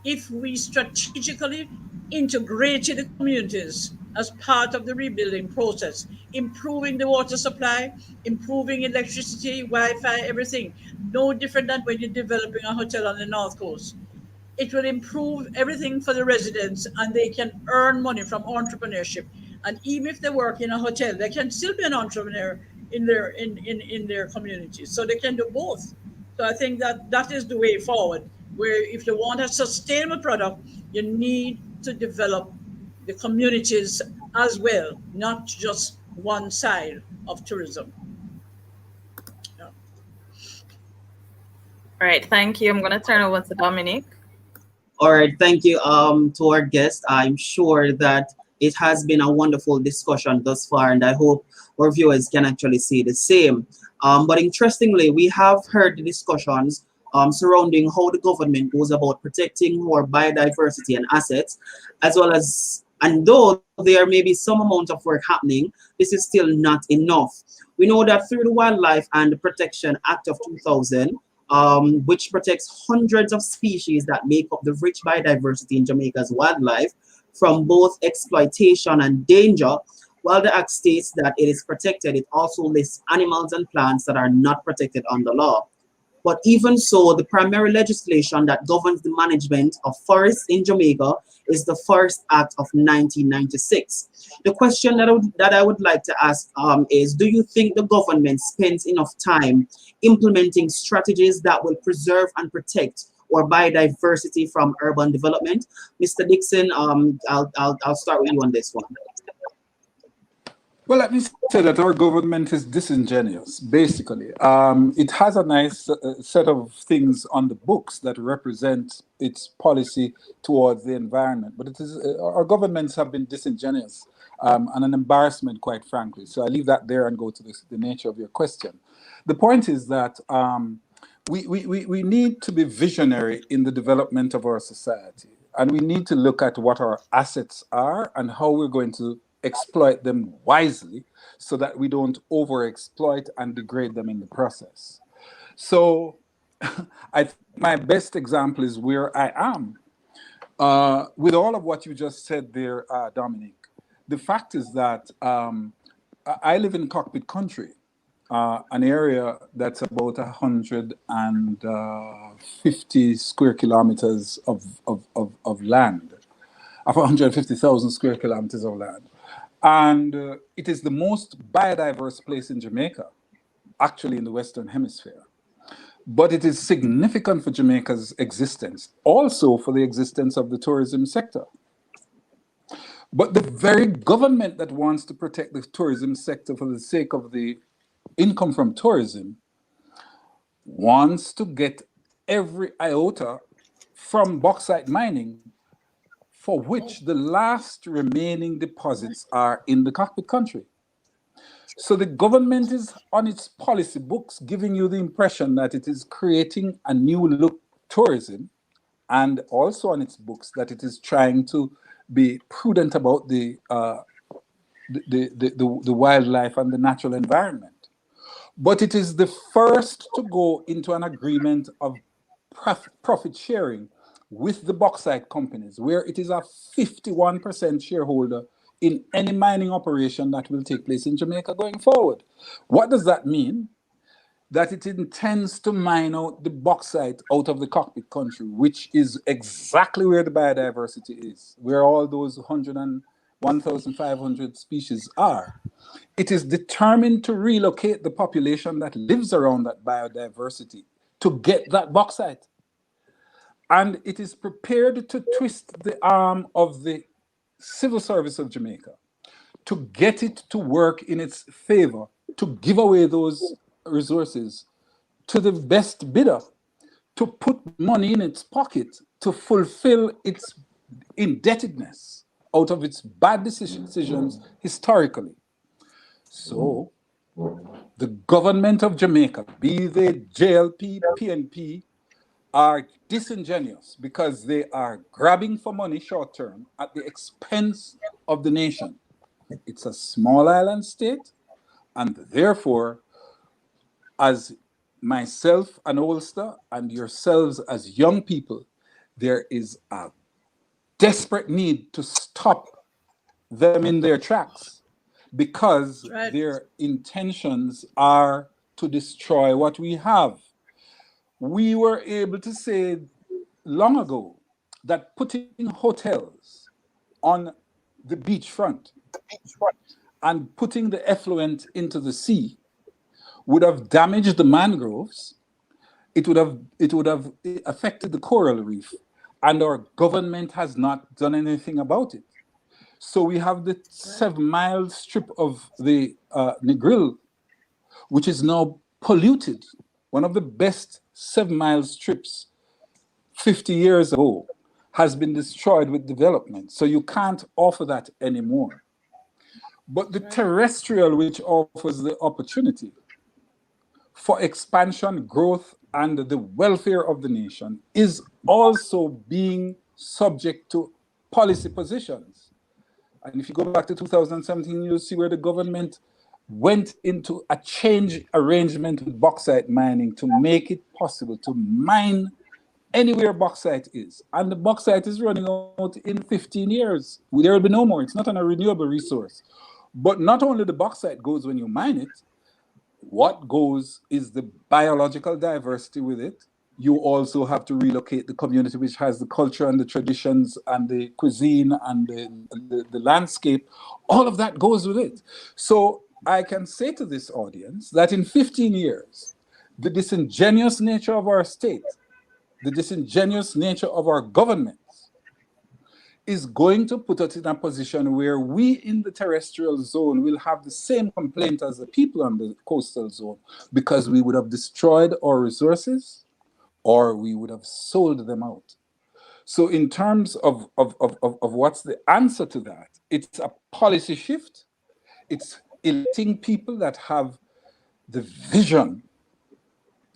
If we strategically integrated the communities as part of the rebuilding process, improving the water supply, improving electricity, Wi-Fi, everything, no different than when you're developing a hotel on the North Coast. It will improve everything for the residents and they can earn money from entrepreneurship. And even if they work in a hotel, they can still be an entrepreneur in their communities. So they can do both. So I think that that is the way forward, where if you want a sustainable product, you need to develop the communities as well, not just one side of tourism. Yeah. All right, thank you. I'm going to turn over to Dominic. All right, thank you to our guest. I'm sure that it has been a wonderful discussion thus far, and I hope our viewers can actually see the same. But interestingly, we have heard the discussions surrounding how the government goes about protecting our biodiversity and assets, as well as, and though there may be some amount of work happening, this is still not enough. We know that through the Wildlife and Protection Act of 2000, which protects hundreds of species that make up the rich biodiversity in Jamaica's wildlife from both exploitation and danger. While the Act states that it is protected, it also lists animals and plants that are not protected under law. But even so, the primary legislation that governs the management of forests in Jamaica is the Forest Act of 1996. The question that I would like to ask is, do you think the government spends enough time implementing strategies that will preserve and protect our biodiversity from urban development? Mr. Dixon, I'll start with you on this one. Well, let me say that our government is disingenuous, basically. It has a nice set of things on the books that represent its policy towards the environment, but it is our governments have been disingenuous and an embarrassment, quite frankly. So I leave that there and go to the nature of your question. The point is that we need to be visionary in the development of our society, and we need to look at what our assets are and how we're going to exploit them wisely so that we don't overexploit and degrade them in the process. So I think my best example is where I am. With all of what you just said there, Dominic, the fact is that I live in cockpit country. an area that's about 150 square kilometers of land, of 150,000 square kilometers of land. And it is the most biodiverse place in Jamaica, actually in the Western Hemisphere. But it is significant for Jamaica's existence, also for the existence of the tourism sector. But the very government that wants to protect the tourism sector for the sake of the income from tourism wants to get every iota from bauxite mining, for which the last remaining deposits are in the cockpit country. So the government is on its policy books giving you the impression that it is creating a new look tourism, and also on its books that it is trying to be prudent about the wildlife and the natural environment. But it is the first to go into an agreement of profit sharing with the bauxite companies, where it is a 51% shareholder in any mining operation that will take place in Jamaica going forward. What does that mean? That it intends to mine out the bauxite out of the cockpit country, which is exactly where the biodiversity is, where all those 1,500 species are. It is determined to relocate the population that lives around that biodiversity to get that bauxite. And it is prepared to twist the arm of the civil service of Jamaica to get it to work in its favor, to give away those resources to the best bidder, to put money in its pocket to fulfill its indebtedness out of its bad decisions historically. So the government of Jamaica, be they JLP, PNP, are disingenuous because they are grabbing for money short term at the expense of the nation. It's a small island state, and therefore, as myself and Ulster and yourselves as young people, there is a desperate need to stop them in their tracks, because their intentions are to destroy what we have. We were able to say long ago that putting hotels on the beachfront and putting the effluent into the sea would have damaged the mangroves. It would have affected the coral reef, and our government has not done anything about it. So we have the 7-mile strip of the Negril, which is now polluted. One of the best 7-mile strips 50 years ago has been destroyed with development. So you can't offer that anymore. But the terrestrial, which offers the opportunity for expansion, growth, and the welfare of the nation, is also being subject to policy positions. And if you go back to 2017, you'll see where the government went into a change arrangement with bauxite mining to make it possible to mine anywhere bauxite is. And the bauxite is running out in 15 years. There will be no more. It's not a renewable resource. But not only the bauxite goes when you mine it, what goes is the biological diversity with it. You also have to relocate the community, which has the culture and the traditions and the cuisine and the landscape. All of that goes with it. So I can say to this audience that in 15 years, the disingenuous nature of our state, the disingenuous nature of our governments is going to put us in a position where we in the terrestrial zone will have the same complaint as the people on the coastal zone, because we would have destroyed our resources or we would have sold them out. So in terms of what's the answer to that, it's a policy shift. It's electing people that have the vision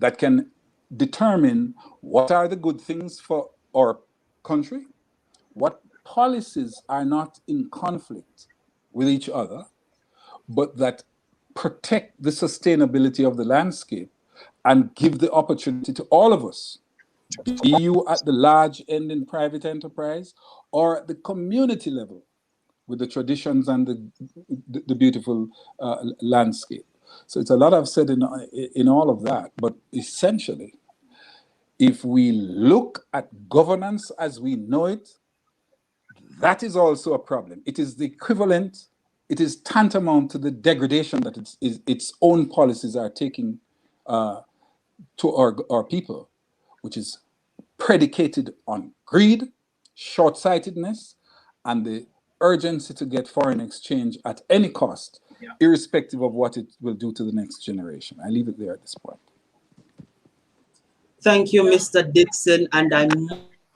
that can determine what are the good things for our country, what policies are not in conflict with each other, but that protect the sustainability of the landscape and give the opportunity to all of us, be you at the large end in private enterprise or at the community level with the traditions and the beautiful landscape. So it's a lot I've said in all of that. But essentially, if we look at governance as we know it, that is also a problem. It is the equivalent, it is tantamount to the degradation that its own policies are taking to our people, which is predicated on greed, short-sightedness, and the urgency to get foreign exchange at any cost, irrespective of what it will do to the next generation. I leave it there at this point. Thank you, Mr. Dixon, and I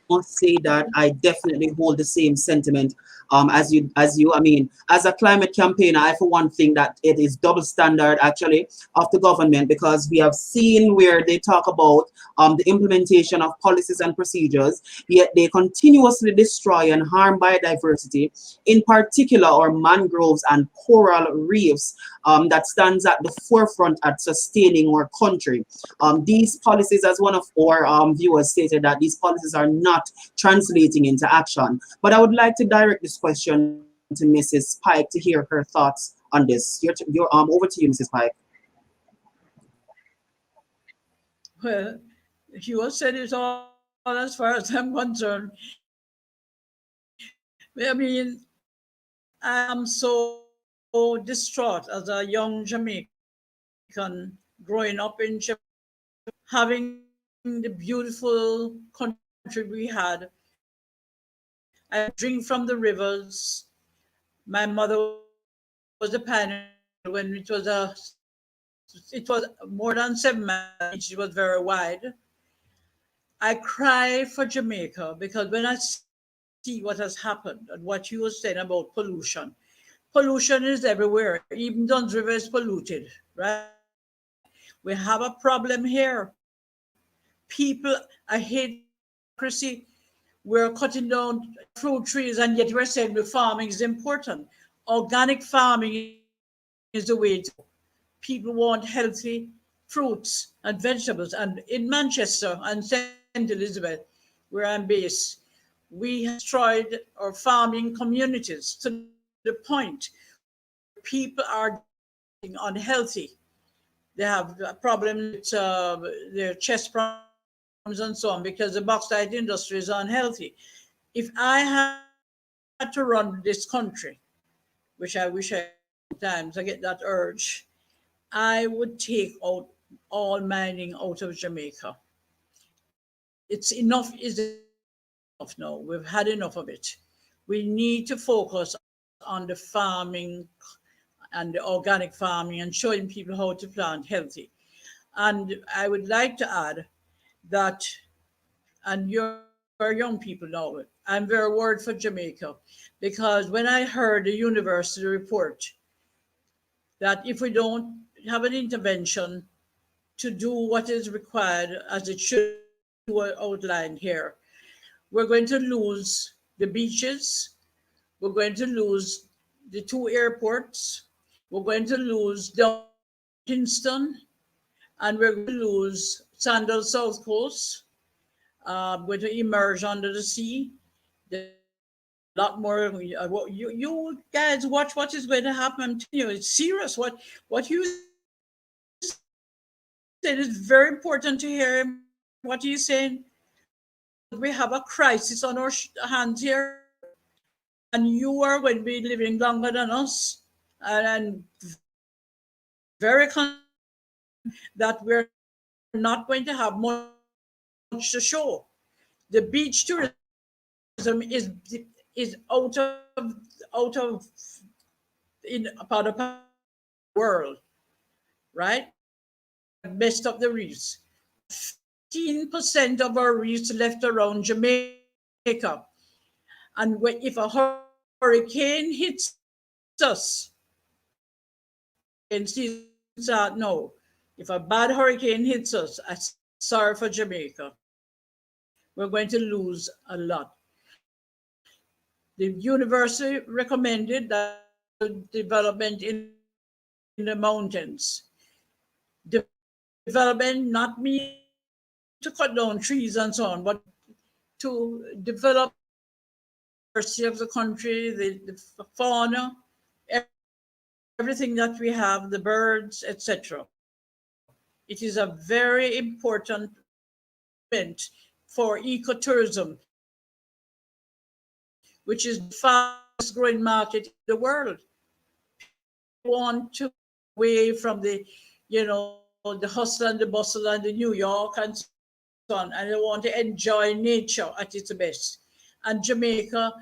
must say that I definitely hold the same sentiment as you. I mean, as a climate campaigner, I for one think that it is double standard actually of the government, because we have seen where they talk about the implementation of policies and procedures, yet they continuously destroy and harm biodiversity, in particular our mangroves and coral reefs that stands at the forefront at sustaining our country. These policies, as one of our viewers stated, that these policies are not translating into action. But I would like to direct this question to Mrs. Pike to hear her thoughts on this. You're over to you, Mrs. Pike. Well, you have said it all as far as I'm concerned. I mean, I am so distraught as a young Jamaican growing up in Jamaica, having the beautiful country we had. I drink from the rivers. My mother was a pioneer when it was more than 7 miles. It was very wide. I cry for Jamaica because when I see what has happened and what you were saying about pollution, pollution is everywhere. Even Dunn's River is polluted, right? We have a problem here. People, I hate democracy. We're cutting down fruit trees, and yet we're saying the farming is important. Organic farming is the way to go. People want healthy fruits and vegetables. And in Manchester and St. Elizabeth, where I'm based, we have destroyed our farming communities to the point people are getting unhealthy. They have a problem with their chest problems and so on because the bauxite industry is unhealthy. If I had to run this country, which I wish I sometimes I get that urge, I would take out all mining out of Jamaica. It's enough is enough now. We've had enough of it. We need to focus on the farming and the organic farming and showing people how to plant healthy. And I would like to add that, and you're young people know it, I'm very worried for Jamaica because when I heard the university report that if we don't have an intervention to do what is required as it should be outlined here, we're going to lose the beaches, we're going to lose the 2 airports, we're going to lose Kingston, and we're going to lose Sandal South Coast. We're going to emerge under the sea. There's a lot more. You guys watch what is going to happen. I'm telling you, it's serious. What you said is very important to hear. What he's saying. We have a crisis on our hands here, and you are going to be living longer than us, and very confident that we're not going to have much to show. The beach tourism is out of in a part of the world, right? Best of the reefs. 15% of our reefs left around Jamaica, and if a hurricane hits us, and no, if a bad hurricane hits us, I'm sorry for Jamaica. We're going to lose a lot. The university recommended that development in the mountains. Development not mean to cut down trees and so on, but to develop the diversity of the country, the fauna, everything that we have, the birds, etc. It is a very important event for ecotourism, which is the fastest growing market in the world. Want to away from the, the hustle and the bustle and the New York and so on, and they want to enjoy nature at its best. And Jamaica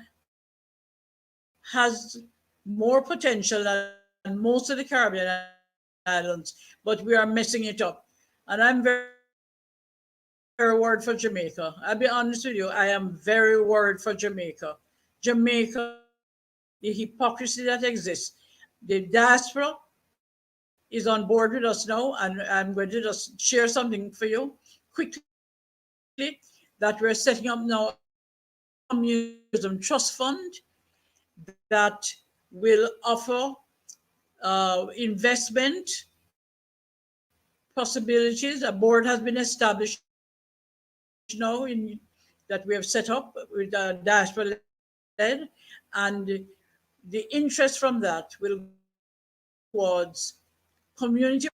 has more potential than most of the Caribbean islands, but we are messing it up. And I'm very worried for Jamaica. I'll be honest with you, I am very worried for Jamaica. Jamaica, the hypocrisy that exists, the diaspora is on board with us now, and I'm going to just share something for you quickly that we're setting up now a communism trust fund that will offer investment possibilities. A board has been established now that we have set up with diaspora led, and the interest from that will go towards community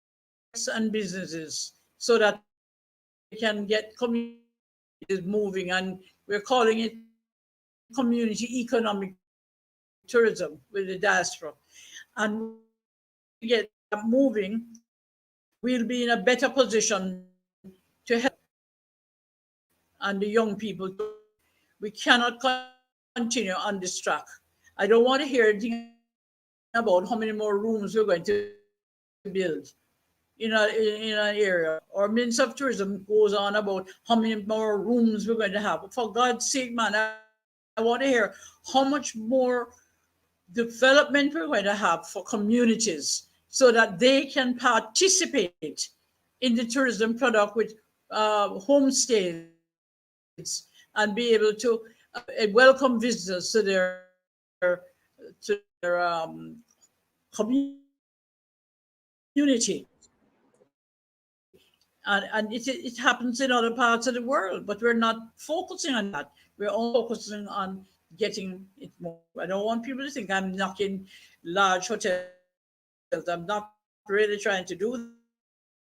and businesses so that we can get communities moving, and we're calling it community economic tourism with the diaspora. And when we get that moving, we'll be in a better position to help and the young people. We cannot continue on this track. I don't want to hear anything about how many more rooms we're going to build in an area. Or Minister of Tourism goes on about how many more rooms we're going to have. For God's sake, man, I want to hear how much more development we're going to have for communities so that they can participate in the tourism product with homestays and be able to welcome visitors to their community. And it happens in other parts of the world, but we're not focusing on that. We're all focusing on getting it more. I don't want people to think I'm knocking large hotels. I'm not really trying to do that.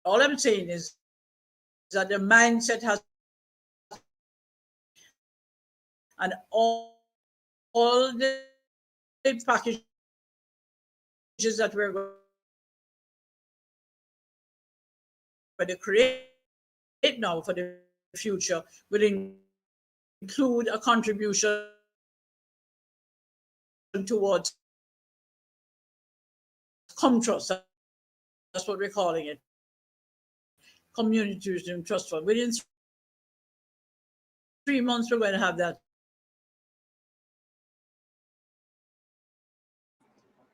All I'm saying is that the mindset has to change. And all the packages that we're going to create now for the future will include a contribution towards ComTrust. That's what we're calling it. Community Tourism Trust Fund. Within 3 months, we're going to have that.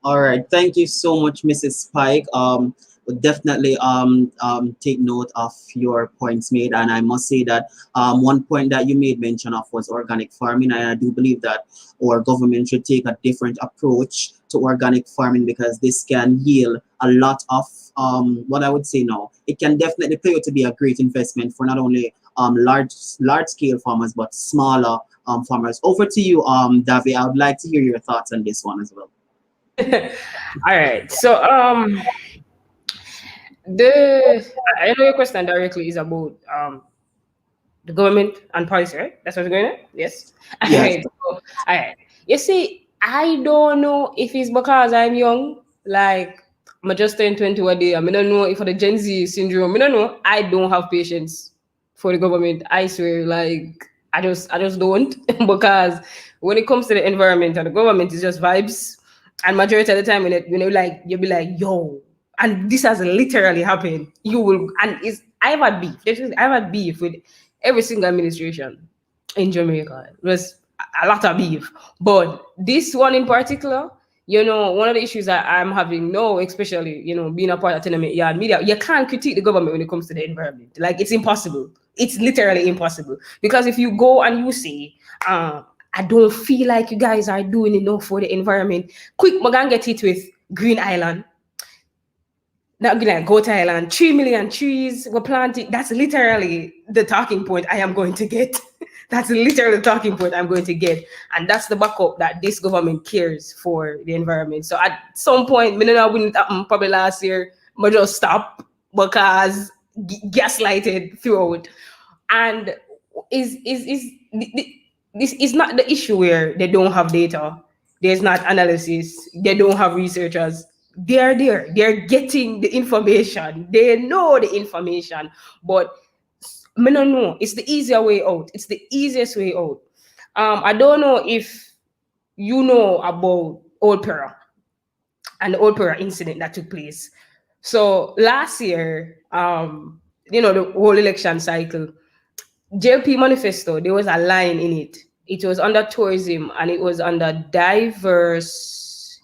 All right, thank you so much, Mrs. Pike. We'll definitely take note of your points made, and I must say that one point that you made mention of was organic farming, and I do believe that our government should take a different approach to organic farming because this can yield a lot of what I would say now. It can definitely play out to be a great investment for not only large scale farmers but smaller farmers. Over to you, Davi. I would like to hear your thoughts on this one as well. All right. So I know your question directly is about the government and policy, right? That's what's going on? Yes. Yes. All right. So, all right. You see, I don't know if it's because I'm young, like I'm just turned 20 a day. I don't know if for the Gen Z syndrome. I don't know. I don't have patience for the government. I swear, like I just don't because when it comes to the environment and the government is just vibes. And majority of the time when like you'll be like, yo, and this has literally happened. You will, and I've had beef with every single administration in Jamaica. It was a lot of beef. But this one in particular, one of the issues that I'm having now, especially, being a part of tenement yard media, you can't critique the government when it comes to the environment. Like it's impossible. It's literally impossible. Because if you go and you say, I don't feel like you guys are doing enough for the environment. Quick, we're gonna get it with Green Island. Now, like Goat Island, 3 million trees were planted. That's literally the talking point I am going to get That's literally the talking point I'm going to get. And that's the backup that this government cares for the environment. So at some point, I don't know when it happened, probably last year, but just stop because gaslighted throughout. And this is not the issue where they don't have data, there's not analysis, they don't have researchers. They're there, they're getting the information, they know the information, but me no know. It's the easier way out. It's the easiest way out. I don't know if you know about Old Para and the Old Para incident that took place. So last year, the whole election cycle, JLP manifesto, there was a line in it. It was under tourism and it was under diverse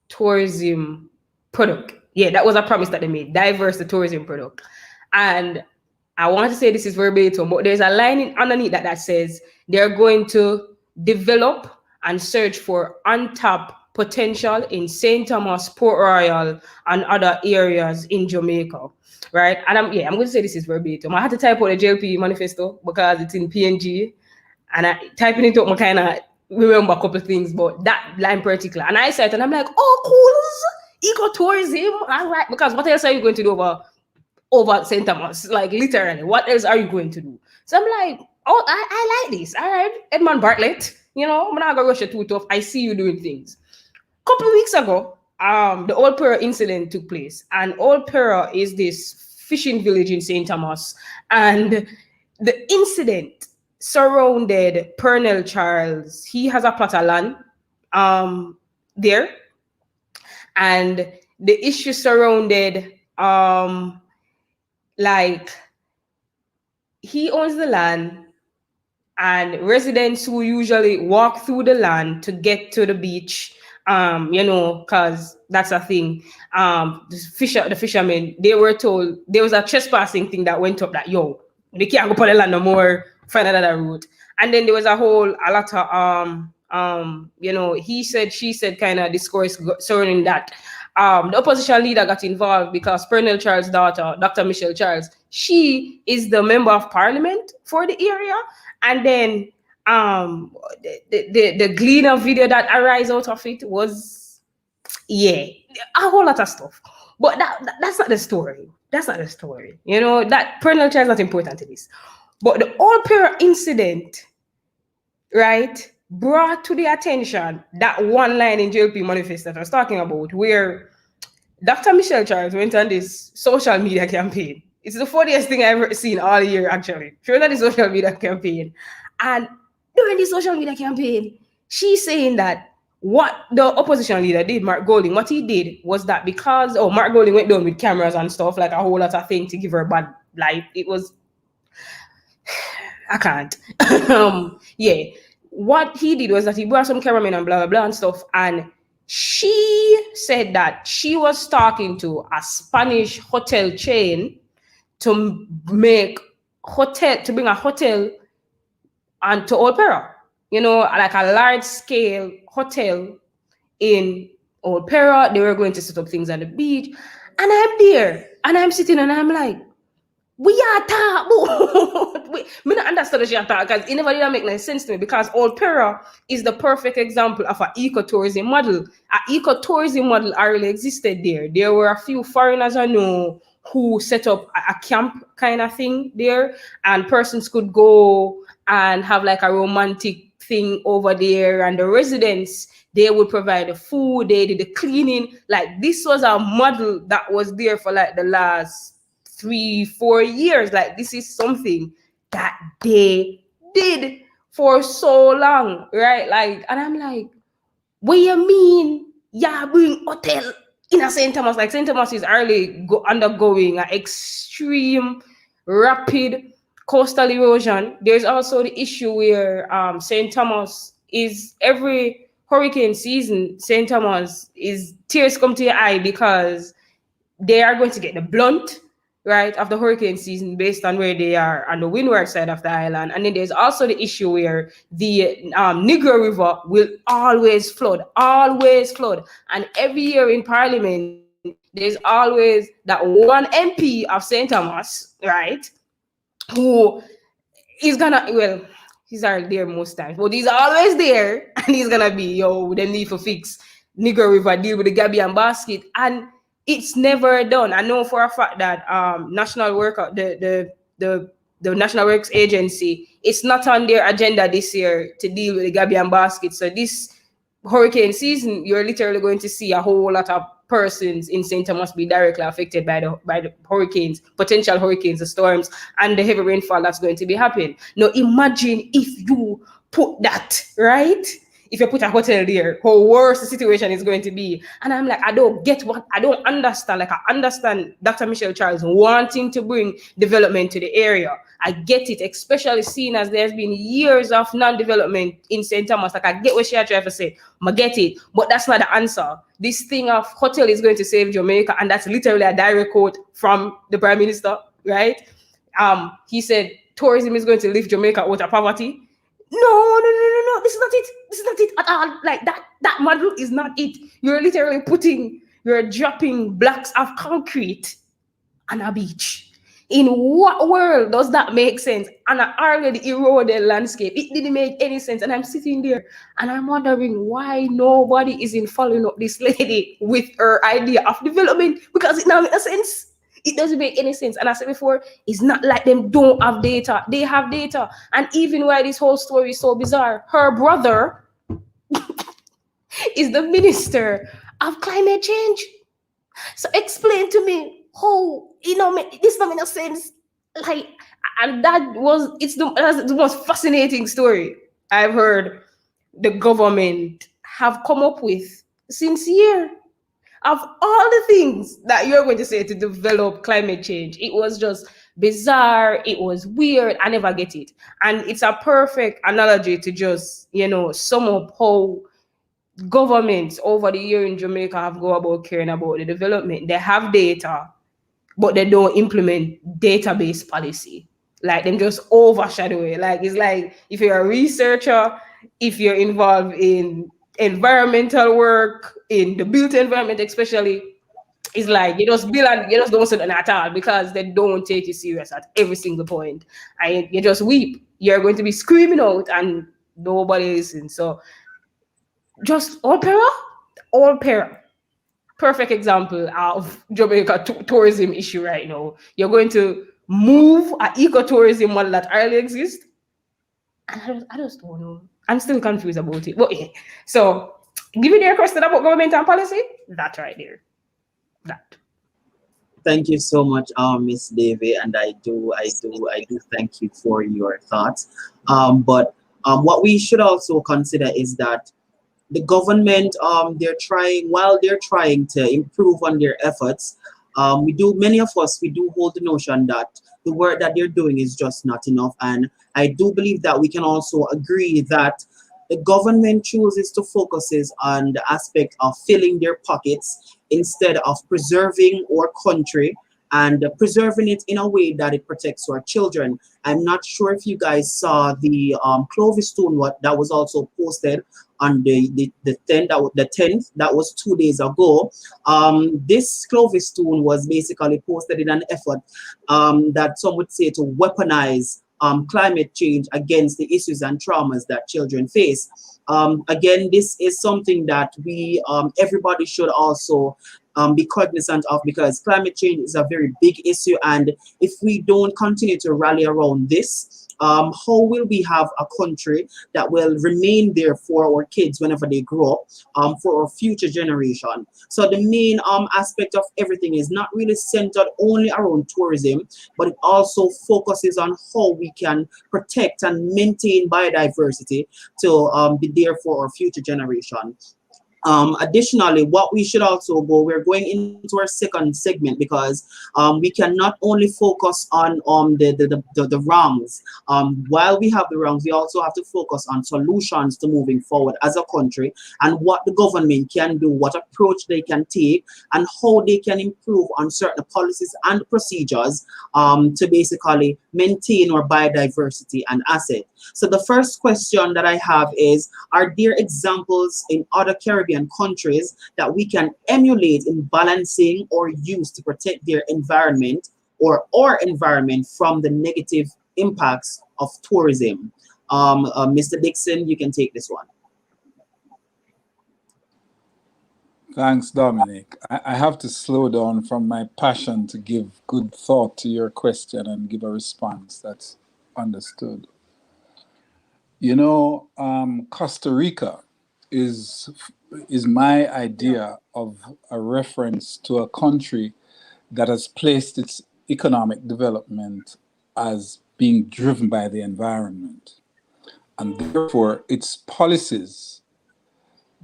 tourism product. Yeah, that was a promise that they made. Diverse the tourism product. And I want to say this is verbatim, but there's a line underneath that says they're going to develop and search for untapped potential in St. Thomas, Port Royal, and other areas in Jamaica, right? And I'm going to say this is verbatim. I had to type out the JLP manifesto because it's in PNG, and I typing it up, I kind of remember a couple of things, but that line particular, and I said, and I'm like, oh, cool, ecotourism, all right, because what else are you going to do over St. Thomas? Like, literally, what else are you going to do? So I'm like, oh, I like this. All right, Edmund Bartlett, I'm not gonna rush it too tough. I see you doing things. A couple of weeks ago, the Old Para incident took place, and Old Para is this fishing village in St. Thomas, and the incident surrounded Pernell Charles. He has a plot of land there, and the issue surrounded like he owns the land, and residents who usually walk through the land to get to the beach, because that's a thing. The fishermen, they were told there was a trespassing thing that went up that they can't go on the land no more, find another route. And then there was a lot of he said, she said kind of discourse surrounding that. The opposition leader got involved because Pernell Charles' daughter, Dr. Michelle Charles, she is the member of parliament for the area. And then the Gleaner video that arise out of it was, a whole lot of stuff. But that's not the story. That's not the story. That Pernell Charles is not important to this. But the Old Para incident, right, brought to the attention that one line in JLP manifesto that I was talking about, where Dr. Michelle Charles went on this social media campaign. It's the funniest thing I've ever seen all year, actually. She went on the social media campaign. And during the social media campaign, she's saying that what the opposition leader did, Mark Golding, what he did was that because, Mark Golding went down with cameras and stuff, like a whole lot of things to give her bad life. It was, I can't. What he did was that he brought some cameramen and blah, blah, blah and stuff. And she said that she was talking to a Spanish hotel chain to bring a hotel and to Old Para, like a large scale hotel in Old Para. They were going to set up things on the beach. And I'm there and I'm sitting and I'm like, we are talking. Me not understand what she are talking because it never did make no sense to me, because Old Para is the perfect example of an ecotourism model. An ecotourism model already existed there. There were a few foreigners I know who set up a camp kind of thing there, and persons could go and have like a romantic thing over there, and the residents, they would provide the food, they did the cleaning. Like, this was a model that was there for like the last 3-4 years. Like, this is something that they did for so long, right? Like, and I'm like, what you mean? Yeah, bring hotel in a St. Thomas? Like, St. Thomas is undergoing an extreme, rapid coastal erosion. There's also the issue where St. Thomas is, every hurricane season, St. Thomas is tears come to your eye because they are going to get the blunt, right, of the hurricane season based on where they are on the windward side of the island. And then there's also the issue where the Negro River will always flood. And every year in Parliament, there's always that one MP of St. Thomas, right, who is gonna, He's are there most times, but he's always there, and he's gonna be, yo, them need to fix Negro River, deal with the Gabion basket, and it's never done. I know for a fact that National Worker, the National Works Agency, it's not on their agenda this year to deal with the Gabion basket. So this hurricane season, you're literally going to see a whole lot of persons in St. Thomas be directly affected by the hurricanes, potential hurricanes, the storms, and the heavy rainfall that's going to be happening. Now imagine if you put that, right? If you put a hotel there, how worse the situation is going to be. And I'm like, I don't understand. Like, I understand Dr. Michelle Charles wanting to bring development to the area. I get it, especially seeing as there's been years of non-development in St. Thomas. Like, I get what she had tried to say. I get it, but that's not the answer. This thing of hotel is going to save Jamaica, and that's literally a direct quote from the Prime Minister, right? He said, tourism is going to lift Jamaica out of poverty. No. This is not it. This is not it at all. Like that model is not it. You're literally dropping blocks of concrete on a beach. In what world does that make sense? And an already eroded landscape. It didn't make any sense. And I'm sitting there and I'm wondering why nobody isn't following up this lady with her idea of development, because it now makes sense. It doesn't make any sense. And I said before, it's not like them don't have data. They have data. And even why this whole story is so bizarre, her brother is the Minister of Climate Change. So explain to me how, this doesn't make sense. Like, and that's the most fascinating story I've heard the government have come up with since year. Of all the things that you're going to say to develop climate change, it was just bizarre. It was weird. I never get it. And it's a perfect analogy to just, sum up how governments over the year in Jamaica have go about caring about the development. They have data, but they don't implement database policy. Like, them just overshadow it. Like, it's like if you're a researcher, if you're involved in environmental work, in the built environment especially, it's like you just build and you just don't say that at all, because they don't take you serious at every single point. And you just weep. You're going to be screaming out and nobody listens. So just all para. Perfect example of Jamaica tourism issue right now. You're going to move an ecotourism model that already exists. And I just don't know. I'm still confused about it. But yeah. So, giving your question about government and policy, that right there. That. Thank you so much, Miss Davy, and I do thank you for your thoughts. But what we should also consider is that the government, they're trying to improve on their efforts. Many of us do hold the notion that the work that they're doing is just not enough. And I do believe that we can also agree that the government chooses to focus on the aspect of filling their pockets instead of preserving our country and preserving it in a way that it protects our children. I'm not sure if you guys saw the Clovis stone that was also posted on the 10th, that was 2 days ago. This Clovis stone was basically posted in an effort that some would say to weaponize climate change against the issues and traumas that children face. Again, this is something that everybody should also be cognizant of, because climate change is a very big issue, and if we don't continue to rally around this, how will we have a country that will remain there for our kids whenever they grow up, for our future generation? So the main aspect of everything is not really centered only around tourism, but it also focuses on how we can protect and maintain biodiversity to be there for our future generation. Additionally, what we should also we're going into our second segment, because we can not only focus on the wrongs. While we have the wrongs, we also have to focus on solutions to moving forward as a country, and what the government can do, what approach they can take, and how they can improve on certain policies and procedures to basically maintain our biodiversity and asset. So the first question that I have is, are there examples in other Caribbean countries that we can emulate in balancing or use to protect their environment or our environment from the negative impacts of tourism? Mr. Dixon, you can take this one. Thanks, Dominic. I have to slow down from my passion to give good thought to your question and give a response that's understood. You know, Costa Rica is is my idea of a reference to a country that has placed its economic development as being driven by the environment. And therefore, its policies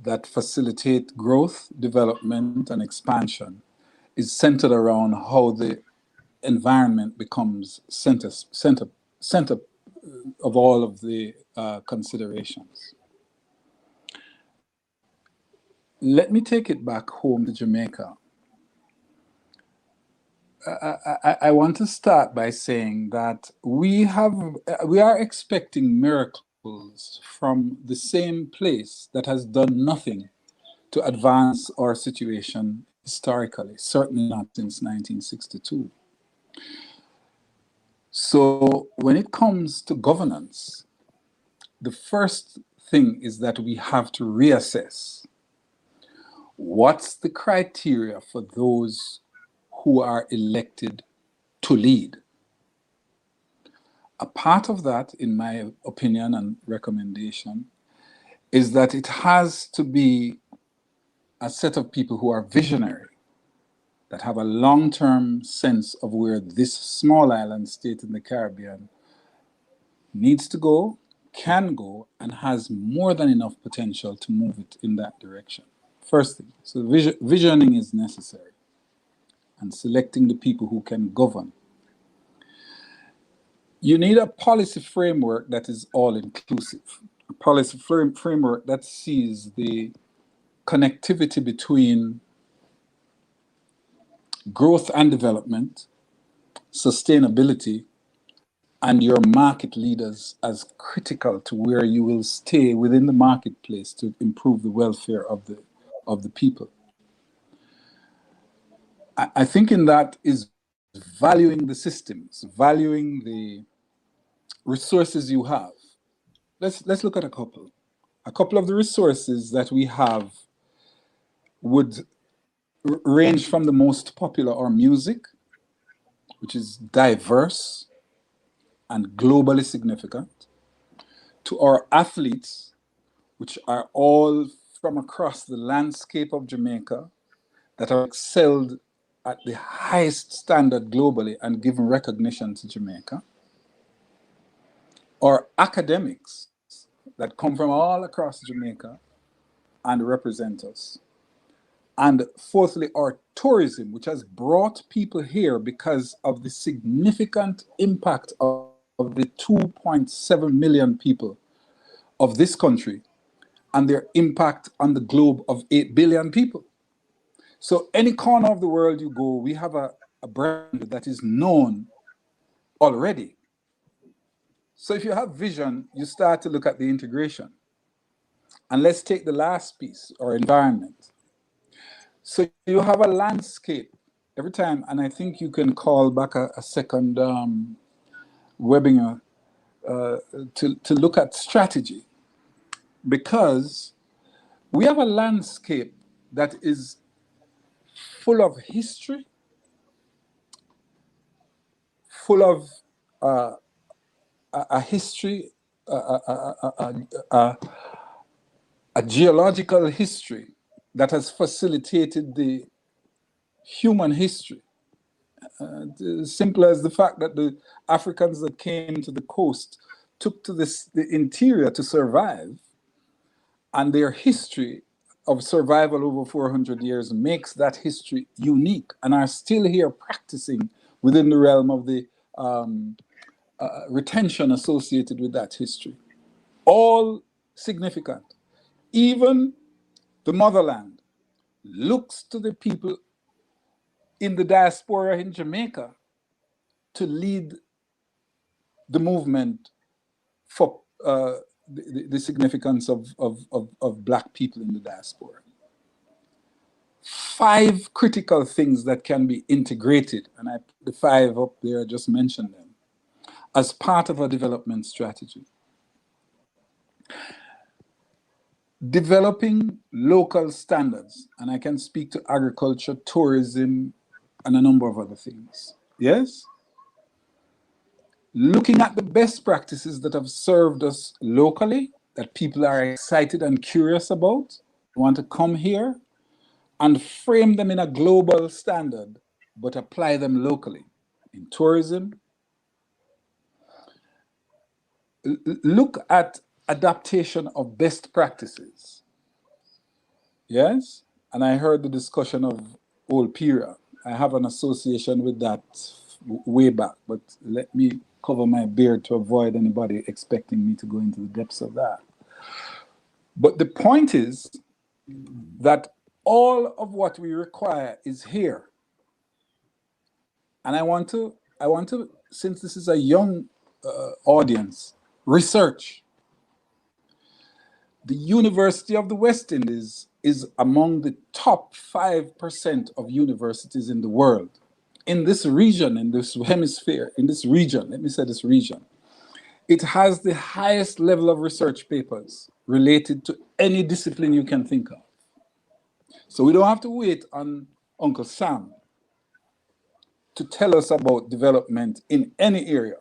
that facilitate growth, development, and expansion is centered around how the environment becomes center of all of the considerations. Let me take it back home to Jamaica. I want to start by saying that we are expecting miracles from the same place that has done nothing to advance our situation historically, certainly not since 1962. So when it comes to governance, the first thing is that we have to reassess what's the criteria for those who are elected to lead. A part of that, in my opinion and recommendation, is that it has to be a set of people who are visionary, that have a long-term sense of where this small island state in the Caribbean needs to go, can go, and has more than enough potential to move it in that direction. First thing, so visioning is necessary, and selecting the people who can govern. You need a policy framework that is all-inclusive, a policy framework that sees the connectivity between growth and development, sustainability, and your market leaders as critical to where you will stay within the marketplace to improve the welfare of the people. I think in that is valuing the systems, valuing the resources you have. Let's look at a couple. A couple of the resources that we have would range from the most popular, our music, which is diverse and globally significant, to our athletes, which are all from across the landscape of Jamaica that have excelled at the highest standard globally and given recognition to Jamaica, or academics that come from all across Jamaica and represent us. And fourthly, our tourism, which has brought people here because of the significant impact of the 2.7 million people of this country and their impact on the globe of 8 billion people. So any corner of the world you go, we have a brand that is known already. So if you have vision, you start to look at the integration. And let's take the last piece, our environment. So you have a landscape every time, and I think you can call back a second webinar to look at strategy, because we have a landscape that is full of history, full of a history, a geological history that has facilitated the human history. Simple as the fact that the Africans that came to the coast took to the interior to survive, and their history of survival over 400 years makes that history unique, and are still here practicing within the realm of the retention associated with that history. All significant. Even the motherland looks to the people in the diaspora in Jamaica to lead the movement for the significance of Black people in the diaspora. 5 critical things that can be integrated, and I put the 5 up there, I just mentioned them, as part of a development strategy. Developing local standards, and I can speak to agriculture, tourism, and a number of other things. Yes? Looking at the best practices that have served us locally, that people are excited and curious about, want to come here, and frame them in a global standard, but apply them locally. In tourism, look at adaptation of best practices. Yes? And I heard the discussion of Old Pira. I have an association with that way back, but let me cover my beard to avoid anybody expecting me to go into the depths of that. But the point is that all of what we require is here. And I want to, since this is a young audience, research. The University of the West Indies is among the top 5% of universities in the world. In this region, in this hemisphere, in this region, let me say this region, it has the highest level of research papers related to any discipline you can think of. So we don't have to wait on Uncle Sam to tell us about development in any area.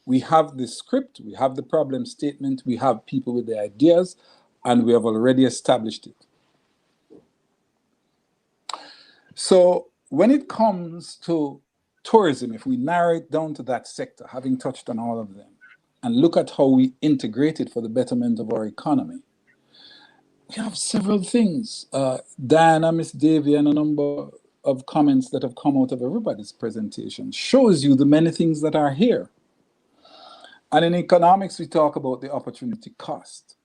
We have the script, we have the problem statement, we have people with the ideas, and we have already established it. So when it comes to tourism, if we narrow it down to that sector, having touched on all of them, and look at how we integrate it for the betterment of our economy, we have several things. Diana, Miss Davy, and a number of comments that have come out of everybody's presentation shows you the many things that are here. And in economics, we talk about the opportunity cost.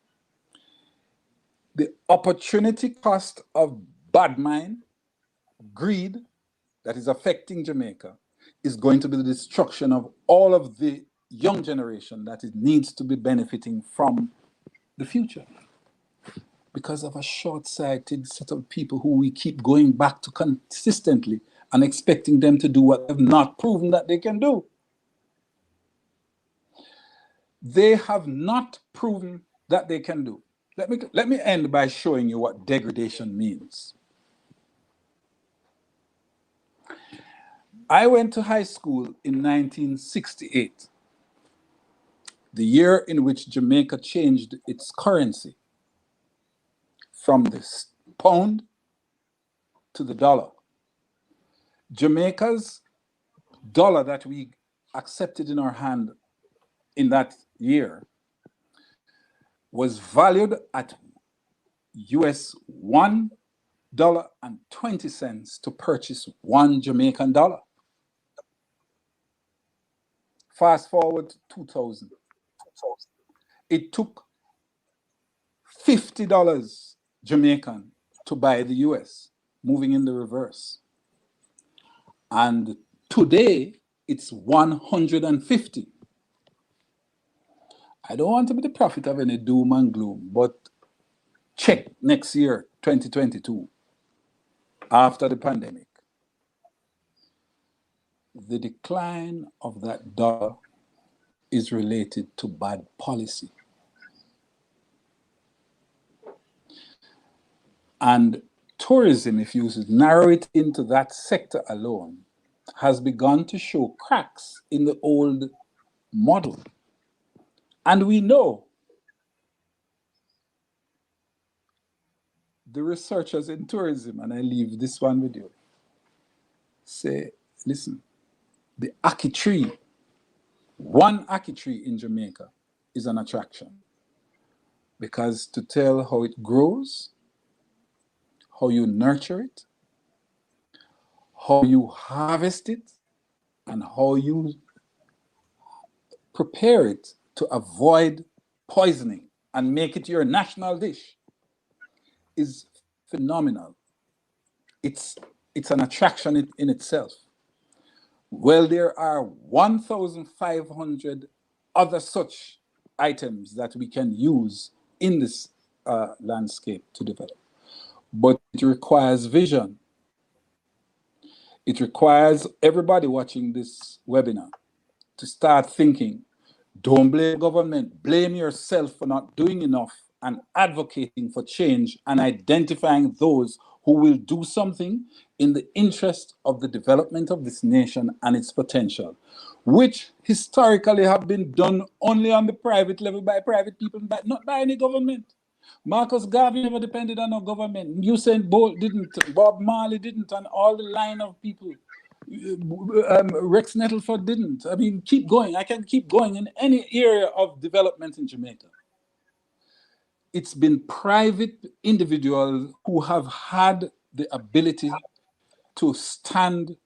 The opportunity cost of bad mind, greed, that is affecting Jamaica, is going to be the destruction of all of the young generation that it needs to be benefiting from the future. Because of a short-sighted set of people who we keep going back to consistently and expecting them to do what they've not proven that they can do. They have not proven that they can do. Let me end by showing you what degradation means. I went to high school in 1968, the year in which Jamaica changed its currency from the pound to the dollar. Jamaica's dollar that we accepted in our hand in that year was valued at US $1.20 to purchase one Jamaican dollar. Fast forward to 2000. It took $50 Jamaican to buy the US, moving in the reverse. And today it's 150. I don't want to be the prophet of any doom and gloom, but check next year, 2022, after the pandemic. The decline of that dollar is related to bad policy. And tourism, if you narrow it into that sector alone, has begun to show cracks in the old model. And we know the researchers in tourism, and I leave this one with you, say, listen, the ackee tree, one ackee tree in Jamaica is an attraction. Because to tell how it grows, how you nurture it, how you harvest it, and how you prepare it to avoid poisoning and make it your national dish is phenomenal. It's an attraction in itself. Well, there are 1,500 other such items that we can use in this landscape to develop. But it requires vision. It requires everybody watching this webinar to start thinking, Don't blame government. Blame yourself for not doing enough and advocating for change and identifying those who will do something in the interest of the development of this nation and its potential, which historically have been done only on the private level by private people, but not by any government. Marcus Garvey never depended on no government. Usain Bolt didn't. Bob Marley didn't, and all the line of people. Rex Nettleford didn't. I mean, keep going. I can keep going in any area of development in Jamaica. It's been private individuals who have had the ability to stand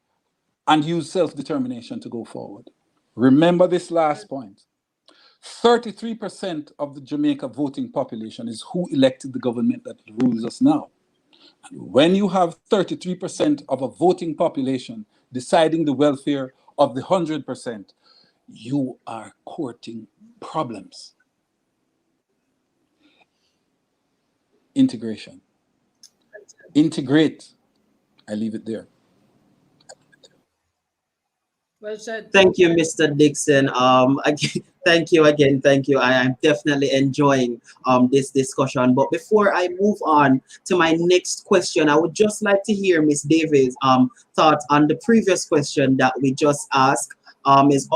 and use self-determination to go forward. Remember this last point. 33% of the Jamaica voting population is who elected the government that rules us now. And when you have 33% of a voting population deciding the welfare of the 100%, you are courting problems. Integration. Integrate. I leave it there. Well said. Thank you, Mr. Dixon. Again, thank you again. Thank you. I am definitely enjoying this discussion. But before I move on to my next question, I would just like to hear Miss Davis' thoughts on the previous question that we just asked. If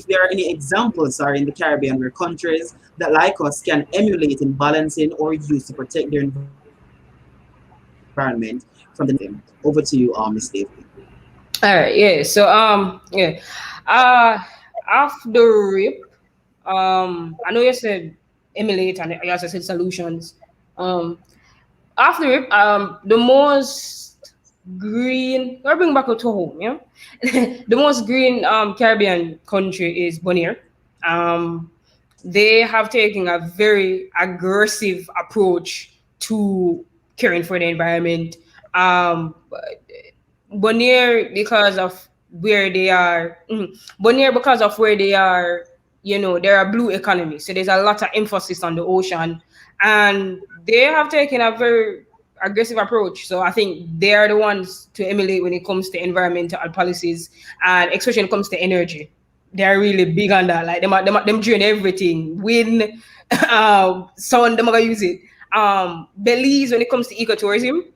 there are any examples in the Caribbean where countries that like us can emulate in balancing or use to protect their environment from the. Over to you, Miss Davis. All right, yeah. So off the rip, I know you said emulate and you also said solutions. Off the rip, the most green, or bring back to home, yeah. The most green Caribbean country is Bonaire. They have taken a very aggressive approach to caring for the environment. Bonaire, because of where they are, they're a blue economy. So there's a lot of emphasis on the ocean, and they have taken a very aggressive approach. So I think they are the ones to emulate when it comes to environmental policies, and especially when it comes to energy. They're really big on that. Like them drain everything. Wind, sun, they're gonna use it. Belize, when it comes to ecotourism,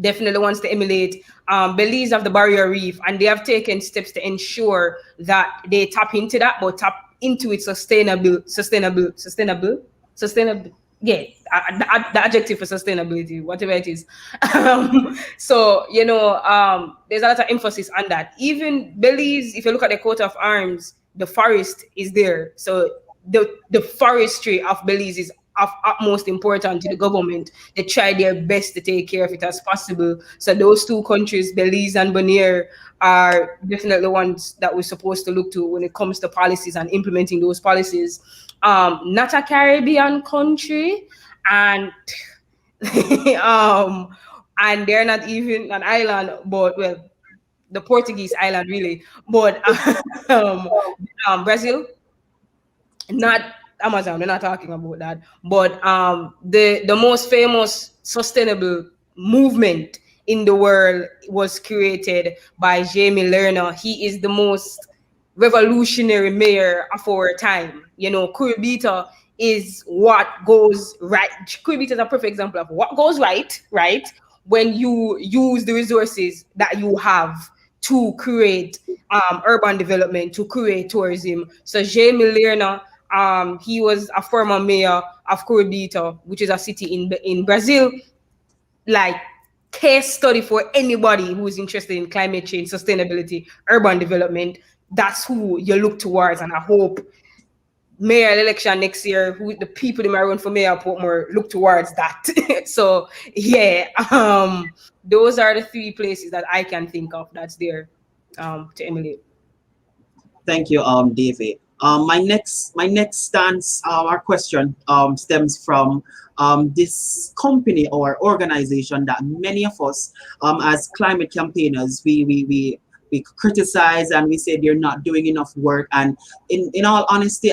definitely wants to emulate. Belize have the barrier reef, and they have taken steps to ensure that they tap into that, but tap into it sustainable. Yeah, the adjective for sustainability, whatever it is. So there's a lot of emphasis on that. Even Belize, if you look at the coat of arms, the forest is there. So the forestry of Belize is of utmost importance to the government. They try their best to take care of it as possible. So those two countries, Belize and Bonaire, are definitely ones that we're supposed to look to when it comes to policies and implementing those policies. Not a Caribbean country, and and they're not even an island, but the Portuguese island really. But Brazil, not Amazon, we're not talking about that. But the most famous sustainable movement in the world was created by Jamie Lerner. He is the most revolutionary mayor of our time. Kuribita is what goes right. Kuribita is a perfect example of what goes right when you use the resources that you have to create urban development, to create tourism. So Jamie Lerner, he was a former mayor of Curitiba, which is a city in Brazil. Like, case study for anybody who is interested in climate change, sustainability, urban development. That's who you look towards, and I hope mayor election next year, who the people in my run for mayor Portmore look towards that. So yeah, those are the three places that I can think of that's there to emulate. Thank you, David. My next stance, our question stems from this company or organization that many of us, as climate campaigners, we criticize and we say they're not doing enough work. And in all honesty,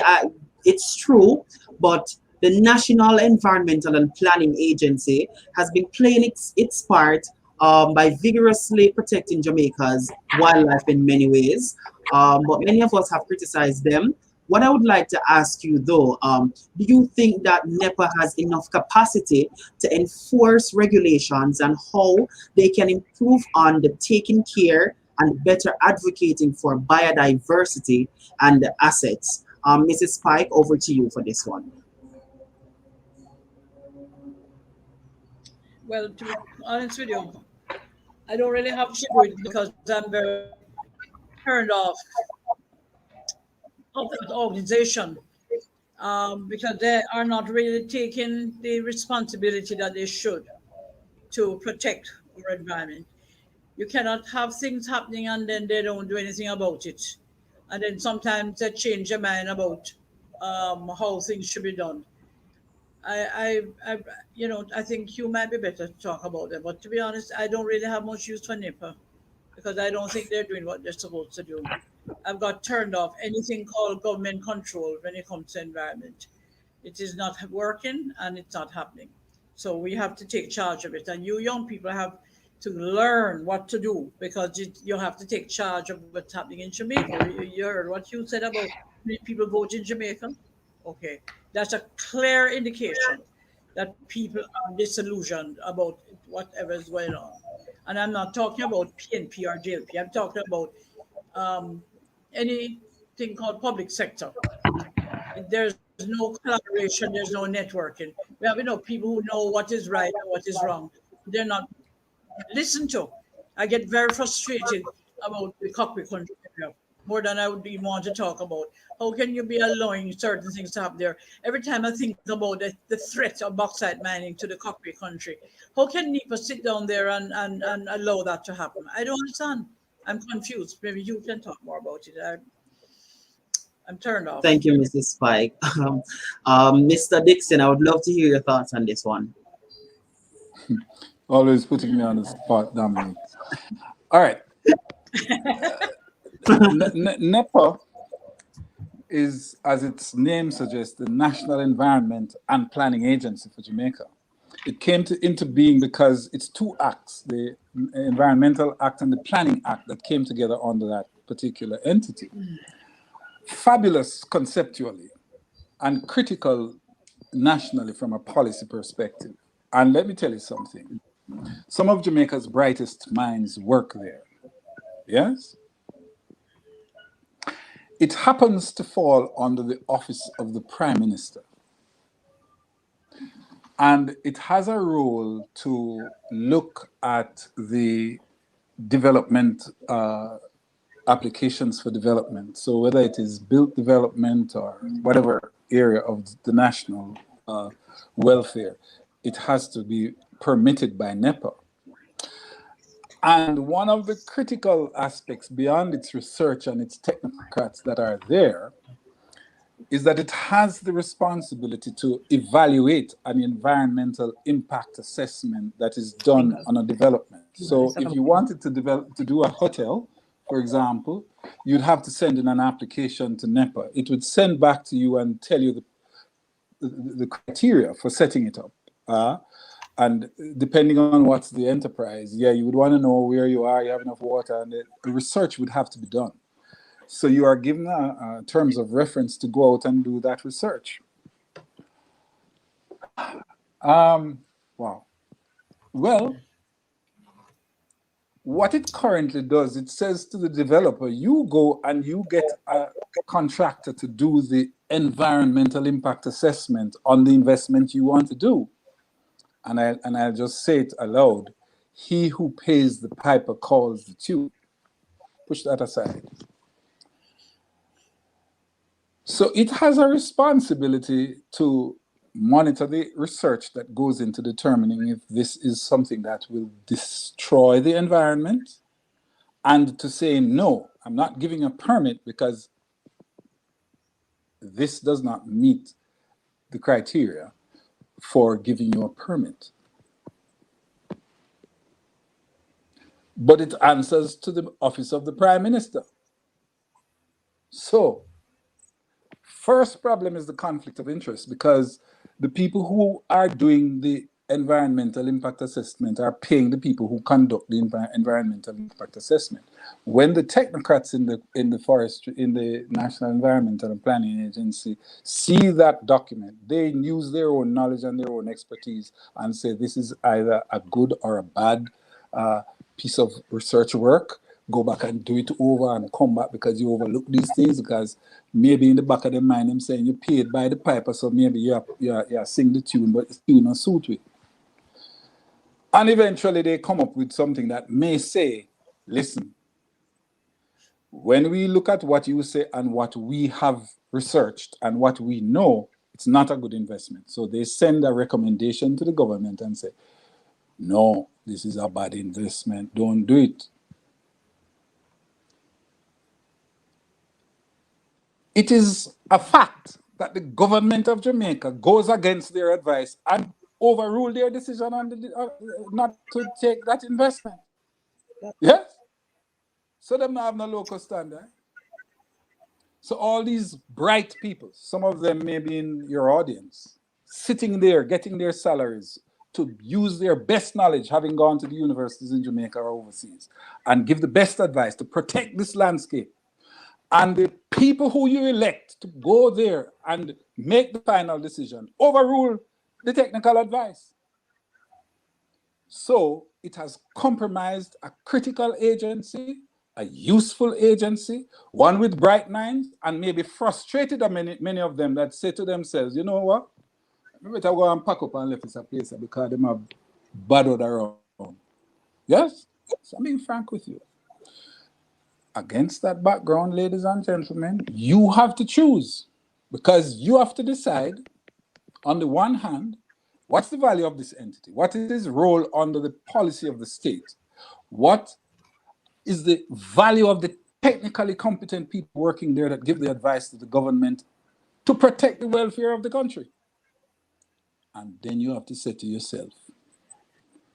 it's true, but the National Environmental and Planning Agency has been playing its part by vigorously protecting Jamaica's wildlife in many ways. but many of us have criticized them. What I would like to ask you though, do you think that NEPA has enough capacity to enforce regulations and how they can improve on the taking care and better advocating for biodiversity and the assets? Mrs. Spike, over to you for this one. Well, to be honest with you, I don't really have to do it because I'm very turned off of that organization, because they are not really taking the responsibility that they should to protect our environment. You cannot have things happening and then they don't do anything about it. And then sometimes they change their mind about how things should be done. I think you might be better to talk about it. But to be honest, I don't really have much use for NIPA because I don't think they're doing what they're supposed to do. I've got turned off anything called government control when it comes to environment. It is not working and it's not happening. So we have to take charge of it. And you young people have to learn what to do because you have to take charge of what's happening in Jamaica. You heard what you said about many people vote in Jamaica. Okay, that's a clear indication that people are disillusioned about whatever is going on. And I'm not talking about PNP or JLP. I'm talking about um, anything called public sector. There's no collaboration, there's no networking. We have people who know what is right and what is wrong. They're not listened to. I get very frustrated about the cockpit country area, more than I would even want to talk about. How can you be allowing certain things to happen there? Every time I think about the threat of bauxite mining to the cockpit country, how can NEPA sit down there and allow that to happen? I don't understand. I'm confused. Maybe you can talk more about it. I'm turned off. Thank you, Mrs. Spike. Mr. Dixon, I would love to hear your thoughts on this one. Always putting me on the spot, Dominic. All right. NEPA is, as its name suggests, the National Environment and Planning Agency for Jamaica. It came into being because it's two acts, the Environmental Act and the Planning Act, that came together under that particular entity. Fabulous conceptually and critical nationally from a policy perspective. And let me tell you something. Some of Jamaica's brightest minds work there. Yes? It happens to fall under the office of the Prime Minister. And it has a role to look at the development applications for development. So whether it is built development or whatever area of the national welfare, it has to be permitted by NEPA. And one of the critical aspects beyond its research and its technocrats that are there is that it has the responsibility to evaluate an environmental impact assessment that is done on a development. So if you wanted to do a hotel, for example, you'd have to send in an application to NEPA. It would send back to you and tell you the criteria for setting it up. And depending on what's the enterprise, you would want to know where you are, you have enough water, and the research would have to be done. So you are given terms of reference to go out and do that research. Wow. Well, what it currently does, it says to the developer, you go and you get a contractor to do the environmental impact assessment on the investment you want to do. And I'll just say it aloud. He who pays the piper calls the tune. Push that aside. So it has a responsibility to monitor the research that goes into determining if this is something that will destroy the environment, and to say, no, I'm not giving a permit because this does not meet the criteria for giving you a permit. But it answers to the office of the Prime Minister. So, first problem is the conflict of interest, because the people who are doing the environmental impact assessment are paying the people who conduct the environmental impact assessment. When the technocrats in the forestry, in the National Environmental and Planning Agency see that document, they use their own knowledge and their own expertise and say this is either a good or a bad piece of research work. Go back and do it over and come back because you overlook these things, because maybe in the back of the mind them saying you paid by the piper, so maybe you sing the tune, but the tune not suit with. And eventually they come up with something that may say, listen, when we look at what you say and what we have researched and what we know, it's not a good investment. So they send a recommendation to the government and say, no, this is a bad investment, don't do it. It is a fact that the government of Jamaica goes against their advice and overrule their decision on not to take that investment. Yes? So them not have no local standard. So all these bright people, some of them may be in your audience, sitting there, getting their salaries to use their best knowledge, having gone to the universities in Jamaica or overseas, and give the best advice to protect this landscape. And the people who you elect to go there and make the final decision overrule the technical advice. So it has compromised a critical agency, a useful agency, one with bright minds, and maybe frustrated many of them that say to themselves, you know what? I better go and pack up and leave this place because they have battled around. Yes? So I'm being frank with you. Against that background, ladies and gentlemen, you have to choose, because you have to decide, on the one hand, what's the value of this entity? What is its role under the policy of the state? What is the value of the technically competent people working there that give the advice to the government to protect the welfare of the country? And then you have to say to yourself,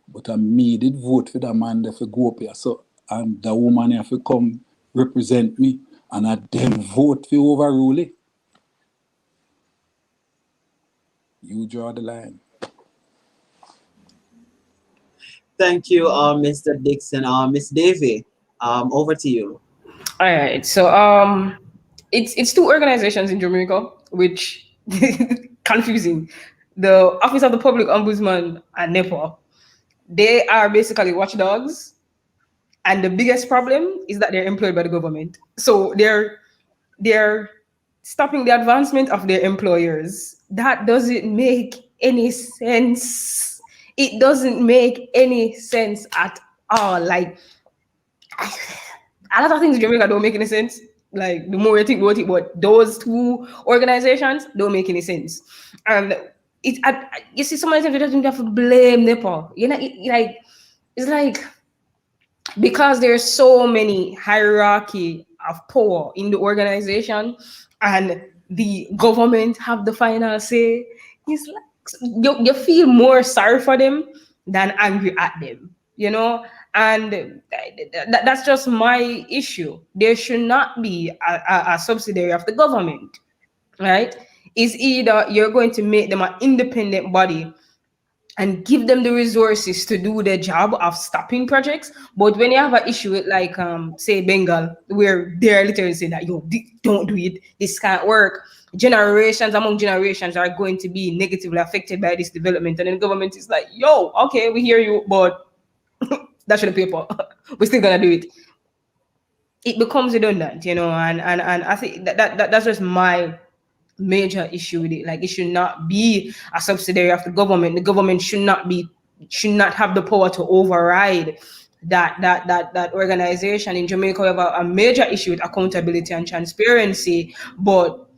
but I made it vote for the man that go up here, so and the woman have to come represent me, and I then vote for overrule it. You draw the line. Thank you, Mr. Dixon. Miss Davy, over to you. All right. So it's two organizations in Jamaica, which confusing. The Office of the Public Ombudsman and NEPA, they are basically watchdogs, and the biggest problem is that they're employed by the government. So they're stopping the advancement of their employers. That doesn't make any sense. It doesn't make any sense at all. Like, a lot of things in Jamaica don't make any sense. Like, the more you think about it, but those two organizations don't make any sense. And you see, some of the times you don't have to blame NEPA. You know, it's like, because there's so many hierarchy of power in the organization, and the government have the final say, it's like you feel more sorry for them than angry at them, you know. And that's just my issue. There should not be a subsidiary of the government, right? It's either you're going to make them an independent body and give them the resources to do the job of stopping projects. But when you have an issue with, like, say Bengal, where they're literally saying that, don't do it, this can't work, generations among generations are going to be negatively affected by this development, and then the government is like, okay, we hear you, but that's the paper. We're still gonna do it. It becomes redundant, you know, and I think that's just my major issue with it. Like, it should not be a subsidiary of the government. The government should not have the power to override that organization. In Jamaica, we have a major issue with accountability and transparency, but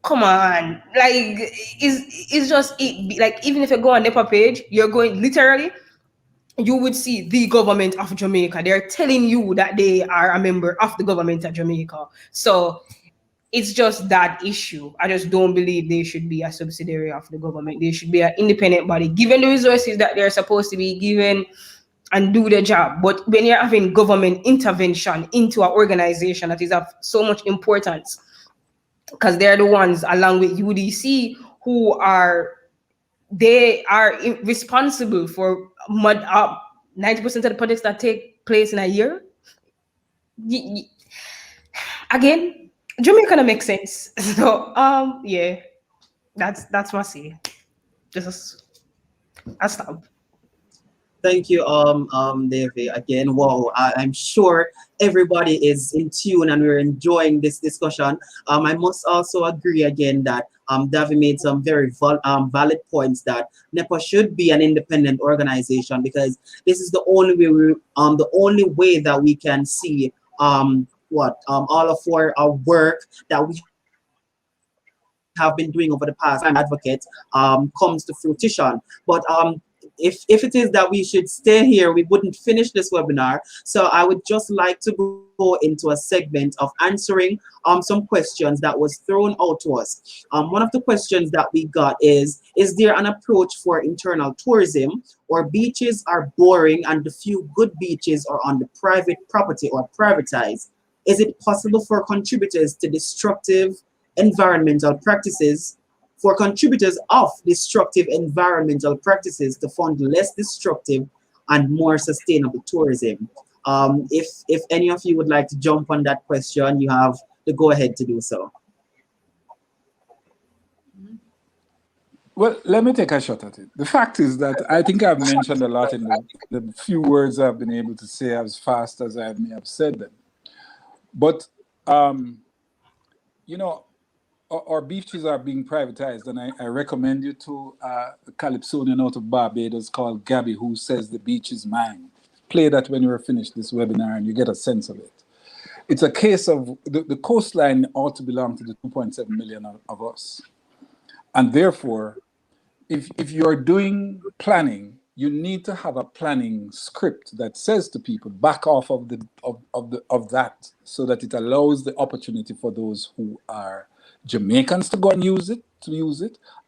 come on, like, it's just it. Like, even if you go on NEPA page, you're going literally, you would see the government of Jamaica. They're telling you that they are a member of the government of Jamaica. So it's just that issue. I just don't believe they should be a subsidiary of the government. They should be an independent body, given the resources that they're supposed to be given, and do the job. But when you're having government intervention into an organization that is of so much importance, because they're the ones, along with UDC, who are they are responsible for 90% of the projects that take place in a year. Again, Jamaica kind of makes sense. So yeah, that's my say. Just a stop. Thank you, Davey. Again, wow, I'm sure everybody is in tune and we're enjoying this discussion. I must also agree again that Davey made some very valid points that NEPA should be an independent organization because this is the only way that we can see all of our work that we have been doing over the past advocate comes to fruition. But if it is that we should stay here, we wouldn't finish this webinar. So I would just like to go into a segment of answering some questions that was thrown out to us. One of the questions that we got is there an approach for internal tourism or beaches are boring and the few good beaches are on the private property or privatized? Is it possible for contributors to destructive environmental practices for contributors of destructive environmental practices to fund less destructive and more sustainable tourism? If any of you would like to jump on that question, you have the go ahead to do so. Well, let me take a shot at it. The fact is that I think I've mentioned a lot in the few words I've been able to say as fast as I may have said them. But, you know, our beaches are being privatized, and I recommend you to a Calypsonian out of Barbados called Gabby, who says the beach is mine. Play that when you're finished this webinar and you get a sense of it. It's a case of the coastline ought to belong to the 2.7 million of us. And therefore, if you're doing planning, you need to have a planning script that says to people, back off of that, so that it allows the opportunity for those who are Jamaicans to go and use it,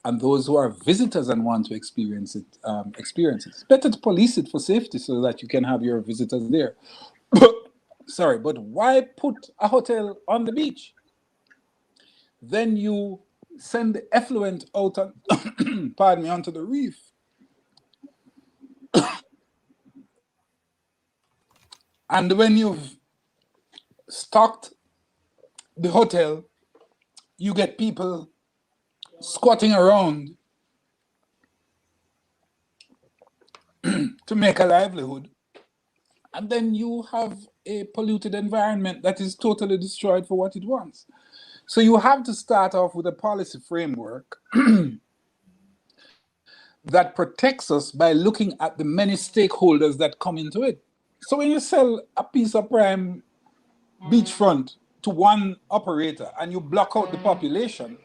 and those who are visitors and want to experience it. It's better to police it for safety so that you can have your visitors there. But why put a hotel on the beach? Then you send the effluent out on, pardon me, onto the reef. And when you've stocked the hotel, you get people squatting around to make a livelihood. And then you have a polluted environment that is totally destroyed for what it wants. So you have to start off with a policy framework that protects us by looking at the many stakeholders that come into it. So when you sell a piece of prime beachfront to one operator and you block out the population,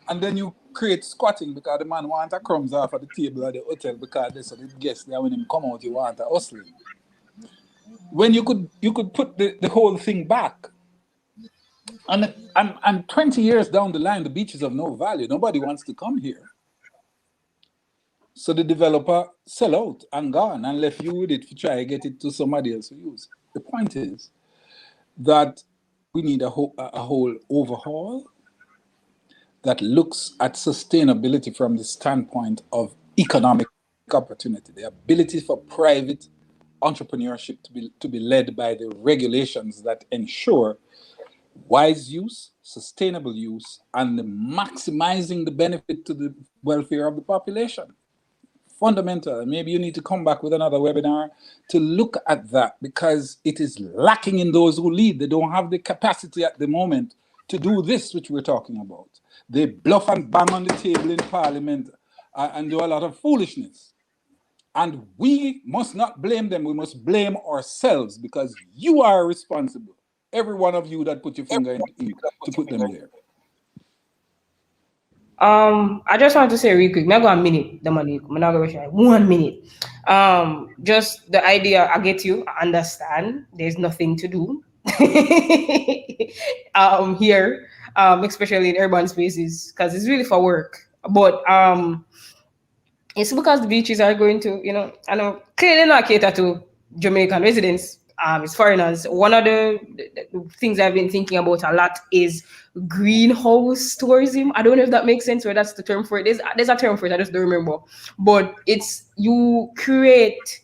and then you create squatting because the man wants a crumbs off of the table at the hotel because they said the guests there when him come out, you want a hustling. When you could put the whole thing back. And 20 years down the line, the beach is of no value. Nobody wants to come here. So the developer sell out and gone and left you with it to try to get it to somebody else to use. The point is that we need a whole overhaul that looks at sustainability from the standpoint of economic opportunity, the ability for private entrepreneurship to be led by the regulations that ensure wise use, sustainable use, and maximizing the benefit to the welfare of the population. Fundamental. Maybe you need to come back with another webinar to look at that, because it is lacking in those who lead. They don't have the capacity at the moment to do this, which we're talking about. They bluff and bang on the table in Parliament and do a lot of foolishness. And we must not blame them. We must blame ourselves, because you are responsible. Every one of you that put your finger in to put them there. I just want to say real quick, maybe 1 minute, the money, I'm not gonna share 1 minute. Just the idea, I get you, I understand. There's nothing to do here, especially in urban spaces, because it's really for work. But it's because the beaches are going to, I know clearly not cater to Jamaican residents. As foreigners. One of the things I've been thinking about a lot is greenhouse tourism. I don't know if that makes sense, or that's the term for it. There's a term for it, I just don't remember. But it's you create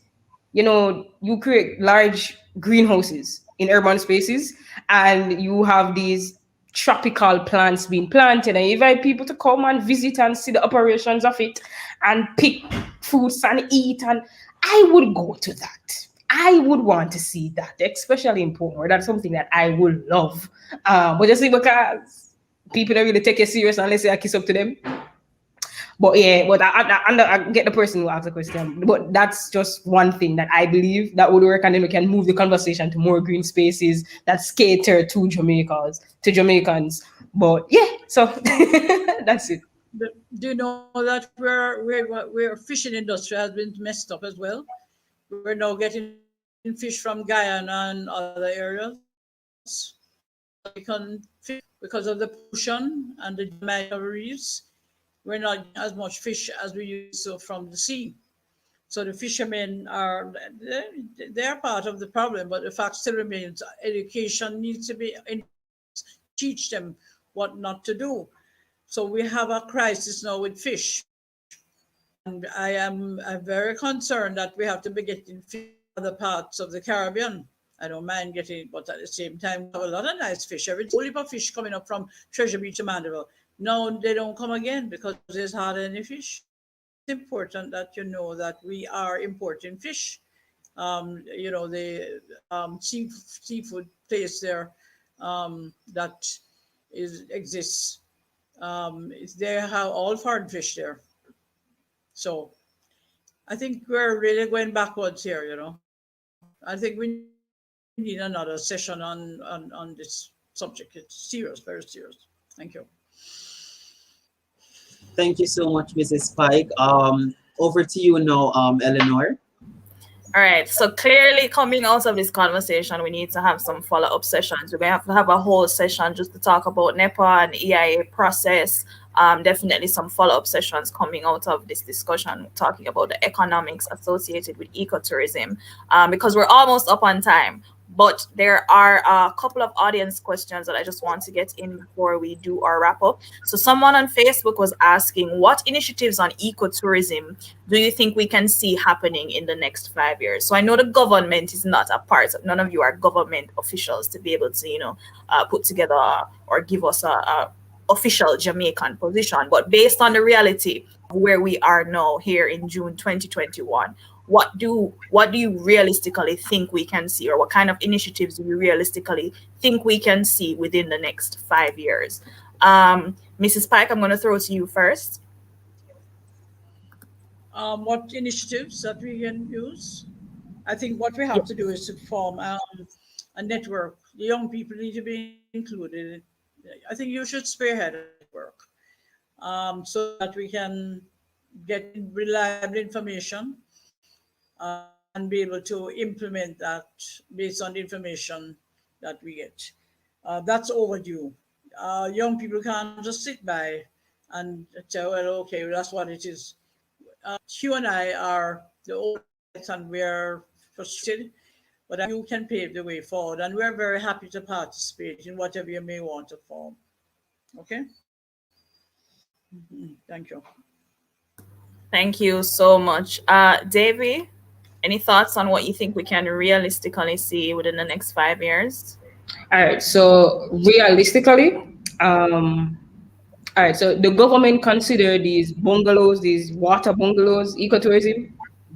large greenhouses in urban spaces, and you have these tropical plants being planted, and you invite people to come and visit and see the operations of it and pick fruits and eat. And I would go to that. I would want to see that, especially in Portmore. That's something that I would love. But just because people don't really take it serious unless I kiss up to them. But yeah, but I get the person who asked the question. But that's just one thing that I believe that would work, and then we can move the conversation to more green spaces that cater to Jamaicans. But yeah, so that's it. Do you know that we're fishing industry has been messed up as well? We're now getting fish from Guyana and other areas. We can fish because of the pollution and the damage of reefs. We're not getting as much fish as we used to from the sea. So the fishermen they're part of the problem, but the fact still remains education needs to be teach them what not to do. So we have a crisis now with fish. And I'm very concerned that we have to be getting fish from other parts of the Caribbean. I don't mind getting it, but at the same time, we have a lot of nice fish. Every heap of fish coming up from Treasure Beach to Mandeville. No, they don't come again because there's hardly any fish. It's important that you know that we are importing fish. The seafood place there that exists. They have all foreign fish there. So I think we're really going backwards here. I think we need another session on this subject. It's serious, very serious. Thank you. Thank you so much, Mrs. Pike. Over to you now, Eleanor. All right. So clearly, coming out of this conversation, we need to have some follow-up sessions. We may have to have a whole session just to talk about NEPA and EIA process. Definitely some follow-up sessions coming out of this discussion, talking about the economics associated with ecotourism, because we're almost up on time. But there are a couple of audience questions that I just want to get in before we do our wrap up. So someone on Facebook was asking, what initiatives on ecotourism do you think we can see happening in the next 5 years? So I know the government is not a part of, none of you are government officials to be able to, put together or give us a official Jamaican position. But based on the reality of where we are now here in June 2021, what do you realistically think we can see, or what kind of initiatives do you realistically think we can see within the next 5 years? Mrs. Pike, I'm going to throw to you first. What initiatives that we can use? I think what we have to do is to form a network. The young people need to be included. I think you should spearhead a network so that we can get reliable information and be able to implement that based on the information that we get. That's overdue. Young people can't just sit by and say, well, okay, well, that's what it is. You and I are the old and we're frustrated, but you can pave the way forward. And we're very happy to participate in whatever you may want to form. Okay? Thank you. Thank you so much. Davey, any thoughts on what you think we can realistically see within the next 5 years? All right, so realistically, all right, so the government consider these bungalows, these water bungalows, ecotourism,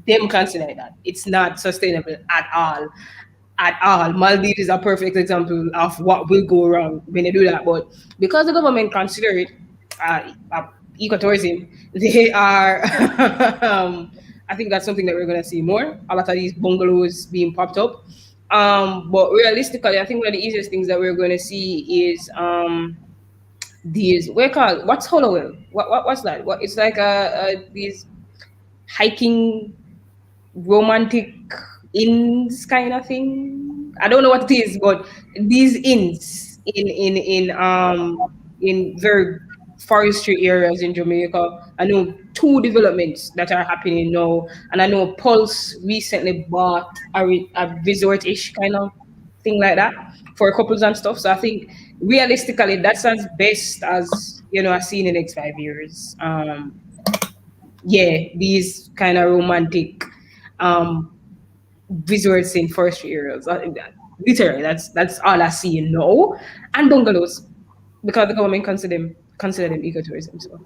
them consider that. It's not sustainable at all. At all. Maldives is a perfect example of what will go wrong when they do that. But because the government consider it ecotourism, they are I think that's something that we're gonna see more. A lot of these bungalows being popped up. But realistically, I think one of the easiest things that we're gonna see is these what's Hollowell? What's that? What it's like these hiking romantic inns kind of thing. I don't know what it is, but these inns in very forestry areas in Jamaica. I know two developments that are happening now, and I know Pulse recently bought a resort-ish kind of thing like that for couples and stuff. So I think realistically, that's as best as I see in the next 5 years. Yeah, these kind of romantic um resorts in forestry areas. Literally, that's all I see now, and bungalows because the government consider them ecotourism. So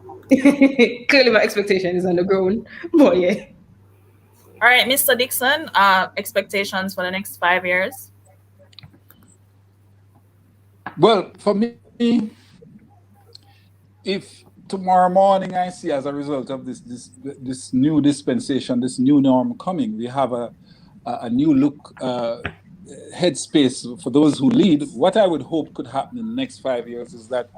clearly, my expectation is on the ground. But yeah, All right, Mr. Dixon, expectations for the next 5 years? Well, for me, if tomorrow morning I see as a result of this new dispensation, this new norm coming, we have a new look headspace for those who lead. What I would hope could happen in the next 5 years is that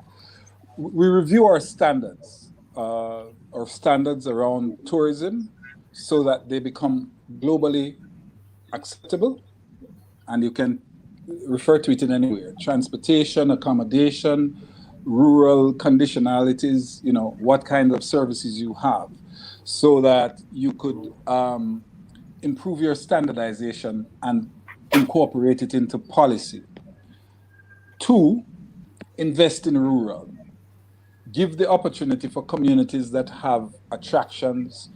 we review our standards around tourism, so that they become globally acceptable, and you can refer to it in anywhere: transportation, accommodation, rural conditionalities, what kind of services you have, so that you could improve your standardization and incorporate it into policy. Two, invest in rural. Give the opportunity for communities that have attractions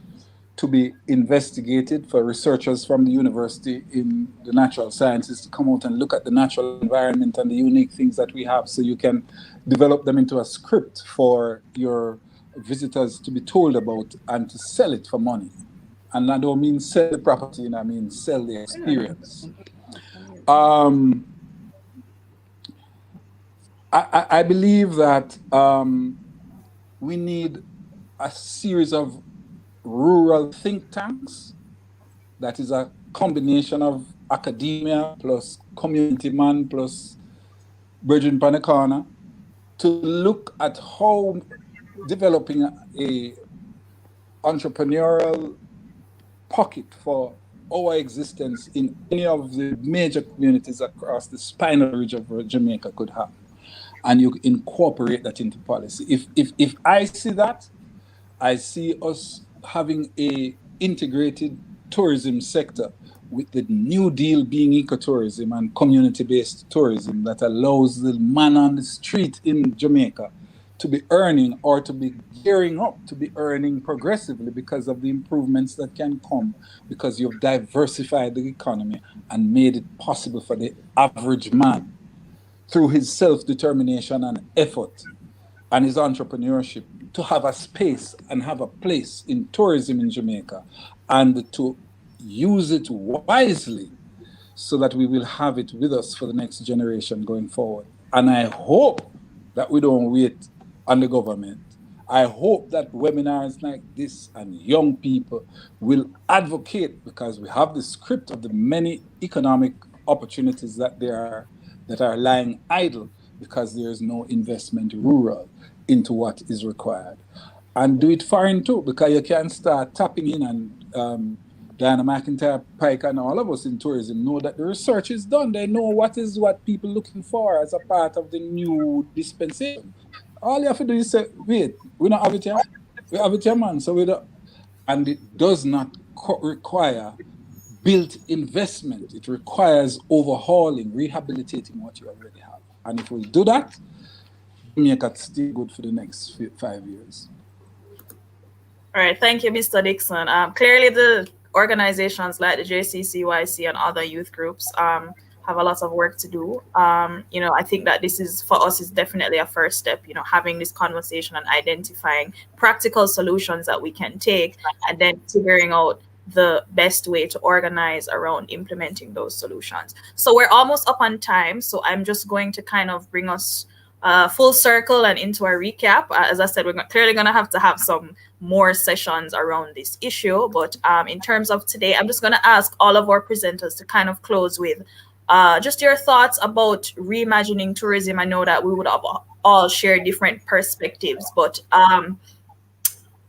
to be investigated, for researchers from the university in the natural sciences to come out and look at the natural environment and the unique things that we have, so you can develop them into a script for your visitors to be told about and to sell it for money. And I don't mean sell the property, I mean sell the experience. I believe that we need a series of rural think tanks that is a combination of academia plus community man plus Virgin Panacana, to look at how developing a entrepreneurial pocket for our existence in any of the major communities across the spinal ridge of Jamaica could happen. And you incorporate that into policy. If I see that, I see us having a integrated tourism sector, with the New Deal being ecotourism and community-based tourism that allows the man on the street in Jamaica to be earning, or to be gearing up to be earning progressively, because of the improvements that can come because you've diversified the economy and made it possible for the average man, through his self-determination and effort and his entrepreneurship, to have a space and have a place in tourism in Jamaica, and to use it wisely, so that we will have it with us for the next generation going forward. And I hope that we don't wait on the government. I hope that webinars like this and young people will advocate, because we have the script of the many economic opportunities that are lying idle, because there is no investment rural into what is required. And do it foreign too, because you can start tapping in, and Diana McIntyre, Pike, and all of us in tourism know that the research is done. They know what people looking for as a part of the new dispensation. All you have to do is say, wait, we don't have it here. We have it here, man. So we don't. And it does not require built investment. It requires overhauling, rehabilitating what you already have. And if we do that, Jamaica is still good for the next 5 years. All right, thank you, Mr. Dixon. Clearly, the organizations like the JCCYC and other youth groups have a lot of work to do. I think that this is, for us, is definitely a first step, having this conversation and identifying practical solutions that we can take, and then figuring out the best way to organize around implementing those solutions. So we're almost up on time. So I'm just going to kind of bring us full circle and into a recap. As I said, we're clearly going to have some more sessions around this issue. But in terms of today, I'm just going to ask all of our presenters to kind of close with just your thoughts about reimagining tourism. I know that we would have all share different perspectives, but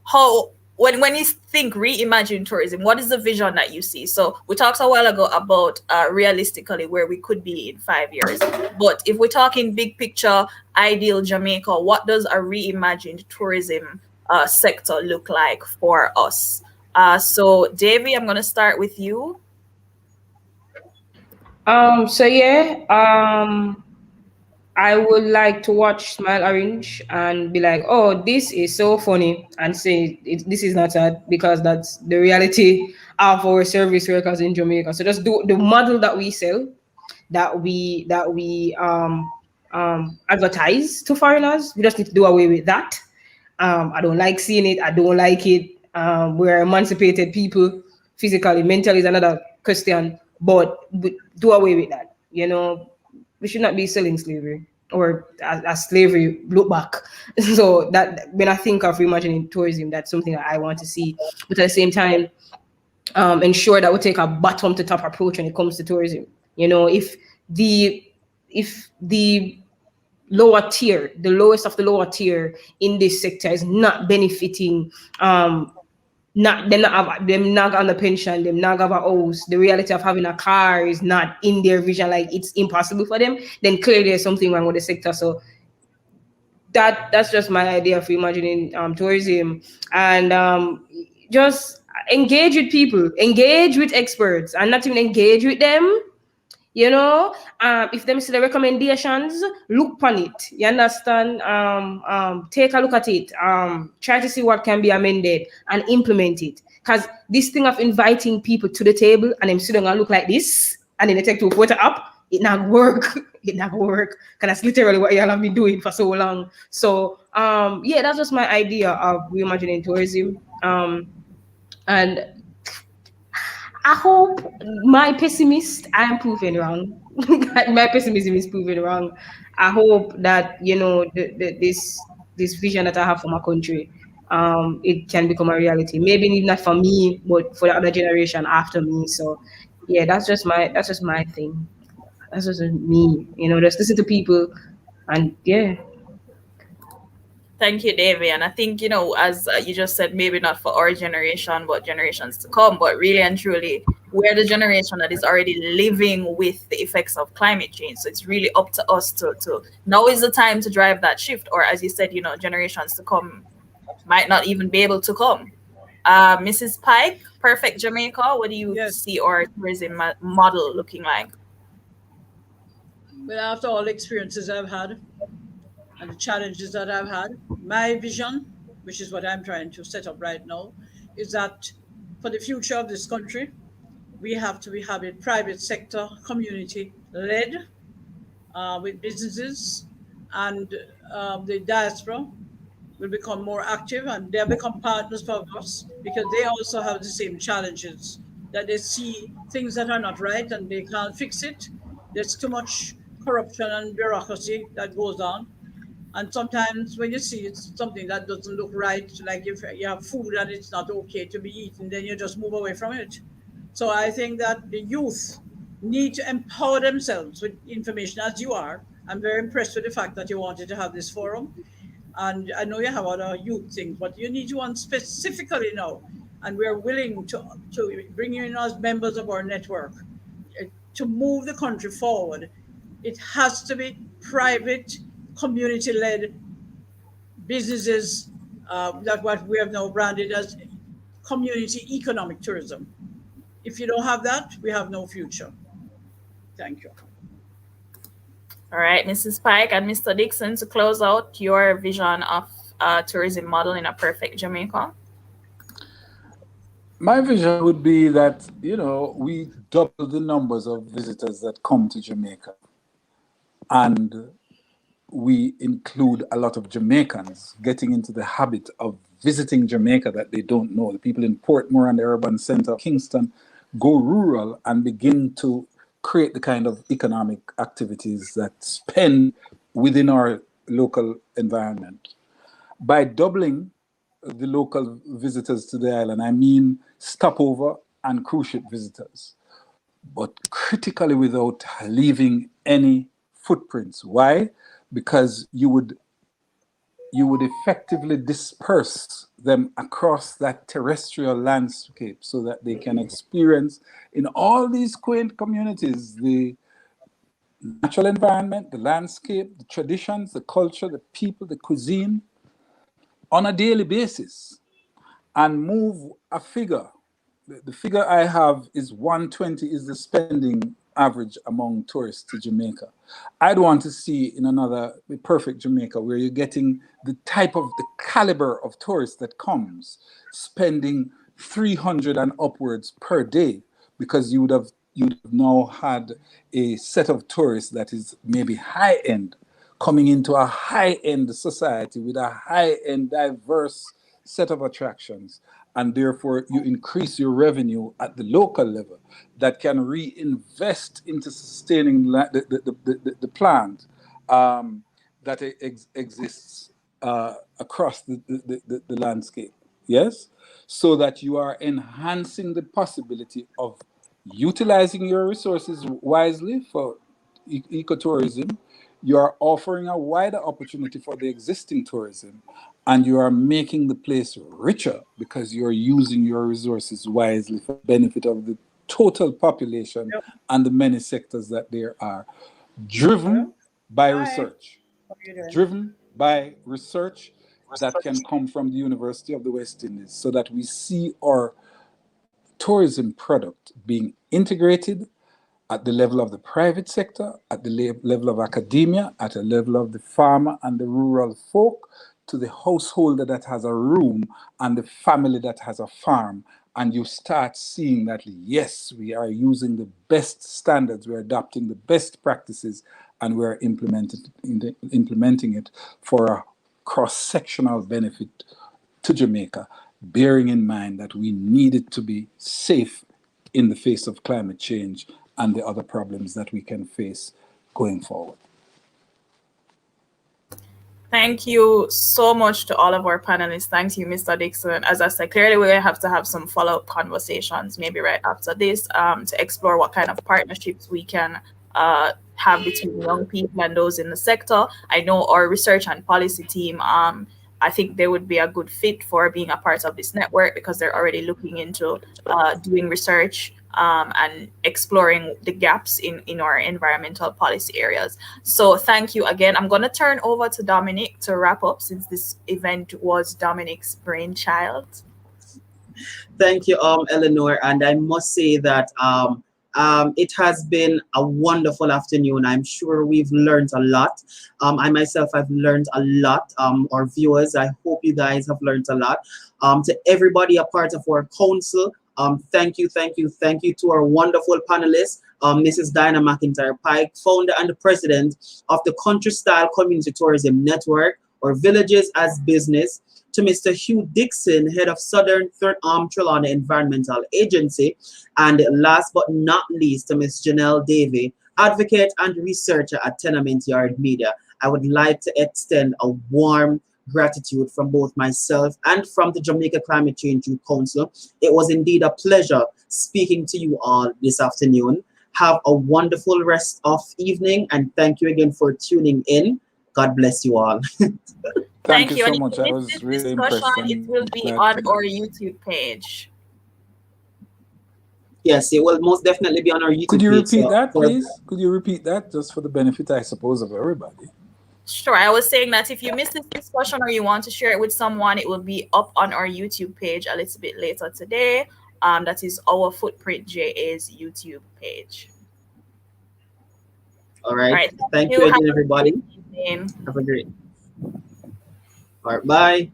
how when you think reimagine tourism, what is the vision that you see? So we talked a while ago about realistically where we could be in 5 years. But if we're talking big picture, ideal Jamaica, what does a reimagined tourism sector look like for us? So Davy, I'm going to start with you. So yeah, I would like to watch Smile Orange and be like, oh, this is so funny, and say this is not sad, because that's the reality of our service workers in Jamaica. So just do the model that we sell, that we advertise to foreigners. We just need to do away with that. I don't like seeing it. I don't like it. We're emancipated people, physically, mentally is another question, but we do away with that. You know, we should not be selling slavery, or as slavery look back. So that when I think of reimagining tourism, that's something that I want to see. But at the same time, ensure that we take a bottom to top approach when it comes to tourism. You know, the if the lower tier, the lowest of the lower tier in this sector is not benefiting, not them not have them not on the pension, them not have a house, the reality of having a car is not in their vision, like it's impossible for them, then clearly there's something wrong with the sector. So that's just my idea of imagining tourism. And just engage with people, engage with experts, and not even engage with them. You know, if them see the recommendations, look upon it. You understand? Take a look at it. Try to see what can be amended and implement it. Because this thing of inviting people to the table and them sit down and look like this, and then they take to a photo up, it not work. It not work. Because that's literally what y'all have been doing for so long. So yeah, that's just my idea of reimagining tourism. And I hope my pessimist, I am proven wrong. My pessimism is proven wrong. I hope that, you know, this vision that I have for my country, it can become a reality. Maybe not for me, but for the other generation after me. So yeah, that's just my thing. That's just me. You know, just listen to people, and yeah. Thank you, Davy. And I think, you know, as you just said, maybe not for our generation, but generations to come, but really and truly, we're the generation that is already living with the effects of climate change. So it's really up to us to now is the time to drive that shift. Or as you said, you know, generations to come might not even be able to come. Mrs. Pike, Perfect Jamaica, what do you Yes. see our tourism model looking like? But after all the experiences I've had and the challenges that I've had, my vision, which is what I'm trying to set up right now, is that for the future of this country, we have to be having private sector, community led, with businesses, and the diaspora will become more active, and they'll become partners for us because they also have the same challenges, that they see things that are not right and they can't fix it. There's too much corruption and bureaucracy that goes on. And sometimes when you see it's something that doesn't look right, like if you have food and it's not okay to be eaten, then you just move away from it. So I think that the youth need to empower themselves with information, as you are. I'm very impressed with the fact that you wanted to have this forum. And I know you have other youth things, but you need one specifically now. And we're willing to bring you in as members of our network, to move the country forward. It has to be private, community led businesses, that what we have now branded as community economic tourism. If you don't have that, we have no future. Thank you. All right, Mrs. Pike and Mr. Dixon, to close out your vision of tourism model in a perfect Jamaica. My vision would be that, you know, we double the numbers of visitors that come to Jamaica, and we include a lot of Jamaicans getting into the habit of visiting Jamaica that they don't know. The people in Portmore and the urban center of Kingston go rural and begin to create the kind of economic activities that spend within our local environment. By doubling the local visitors to the island, I mean stopover and cruise ship visitors, but critically without leaving any footprints. Why? Because you would you would effectively disperse them across that terrestrial landscape so that they can experience in all these quaint communities the natural environment, the landscape, the traditions, the culture, the people, the cuisine on a daily basis and move a figure. The figure I have is 120 is the spending average among tourists to Jamaica. I'd want to see in another the perfect Jamaica where you're getting the type of the caliber of tourists that comes spending 300 and upwards per day because you'd have now had a set of tourists that is maybe high end coming into a high end society with a high end diverse set of attractions, and therefore you increase your revenue at the local level that can reinvest into sustaining the plant that exists across the landscape. Yes? So that you are enhancing the possibility of utilizing your resources wisely for ecotourism. You are offering a wider opportunity for the existing tourism, and you are making the place richer because you're using your resources wisely for the benefit of the total population and the many sectors that there are. Driven by research. Driven by research that can come from the University of the West Indies so that we see our tourism product being integrated at the level of the private sector, at the level of academia, at the level of the farmer and the rural folk, to the householder that has a room and the family that has a farm. And you start seeing that, yes, we are using the best standards, we're adopting the best practices, and we're implementing it for a cross-sectional benefit to Jamaica, bearing in mind that we need it to be safe in the face of climate change and the other problems that we can face going forward. Thank you so much to all of our panelists. Thank you, Mr. Dixon. As I said, clearly we're going to have some follow-up conversations, maybe right after this, to explore what kind of partnerships we can have between young people and those in the sector. I know our research and policy team, I think they would be a good fit for being a part of this network because they're already looking into doing research and exploring the gaps in our environmental policy areas. So thank you again. I'm going to turn over to Dominic to wrap up since this event was Dominic's brainchild. Thank you, Eleanor. And I must say that it has been a wonderful afternoon. I'm sure we've learned a lot. I myself have learned a lot. Our viewers, I hope you guys have learned a lot. To everybody a part of our council, thank you to our wonderful panelists, Mrs. Diana McIntyre Pike, founder and the president of the Country Style Community Tourism Network, or Villages as Business, to Mr. Hugh Dixon, head of Southern Third Arm Trelawney Environmental Agency, and last but not least, to Ms. Janelle Davey, advocate and researcher at Tenement Yard Media. I would like to extend a warm gratitude from both myself and from the Jamaica Climate Change Youth Council. It was indeed a pleasure speaking to you all this afternoon. Have a wonderful rest of evening, and thank you again for tuning in. God bless you all. Thank you so And much. I was really impressed. It will be on our YouTube page. Yes, it will most definitely be on our YouTube page. Could you repeat that, please? Could you repeat that just for the benefit, I suppose, of everybody? Sure. I was saying that if you missed this discussion or you want to share it with someone, it will be up on our YouTube page a little bit later today. That is our Footprint JA's YouTube page. All right. Thank you again, everybody. Have a great. All right. Bye.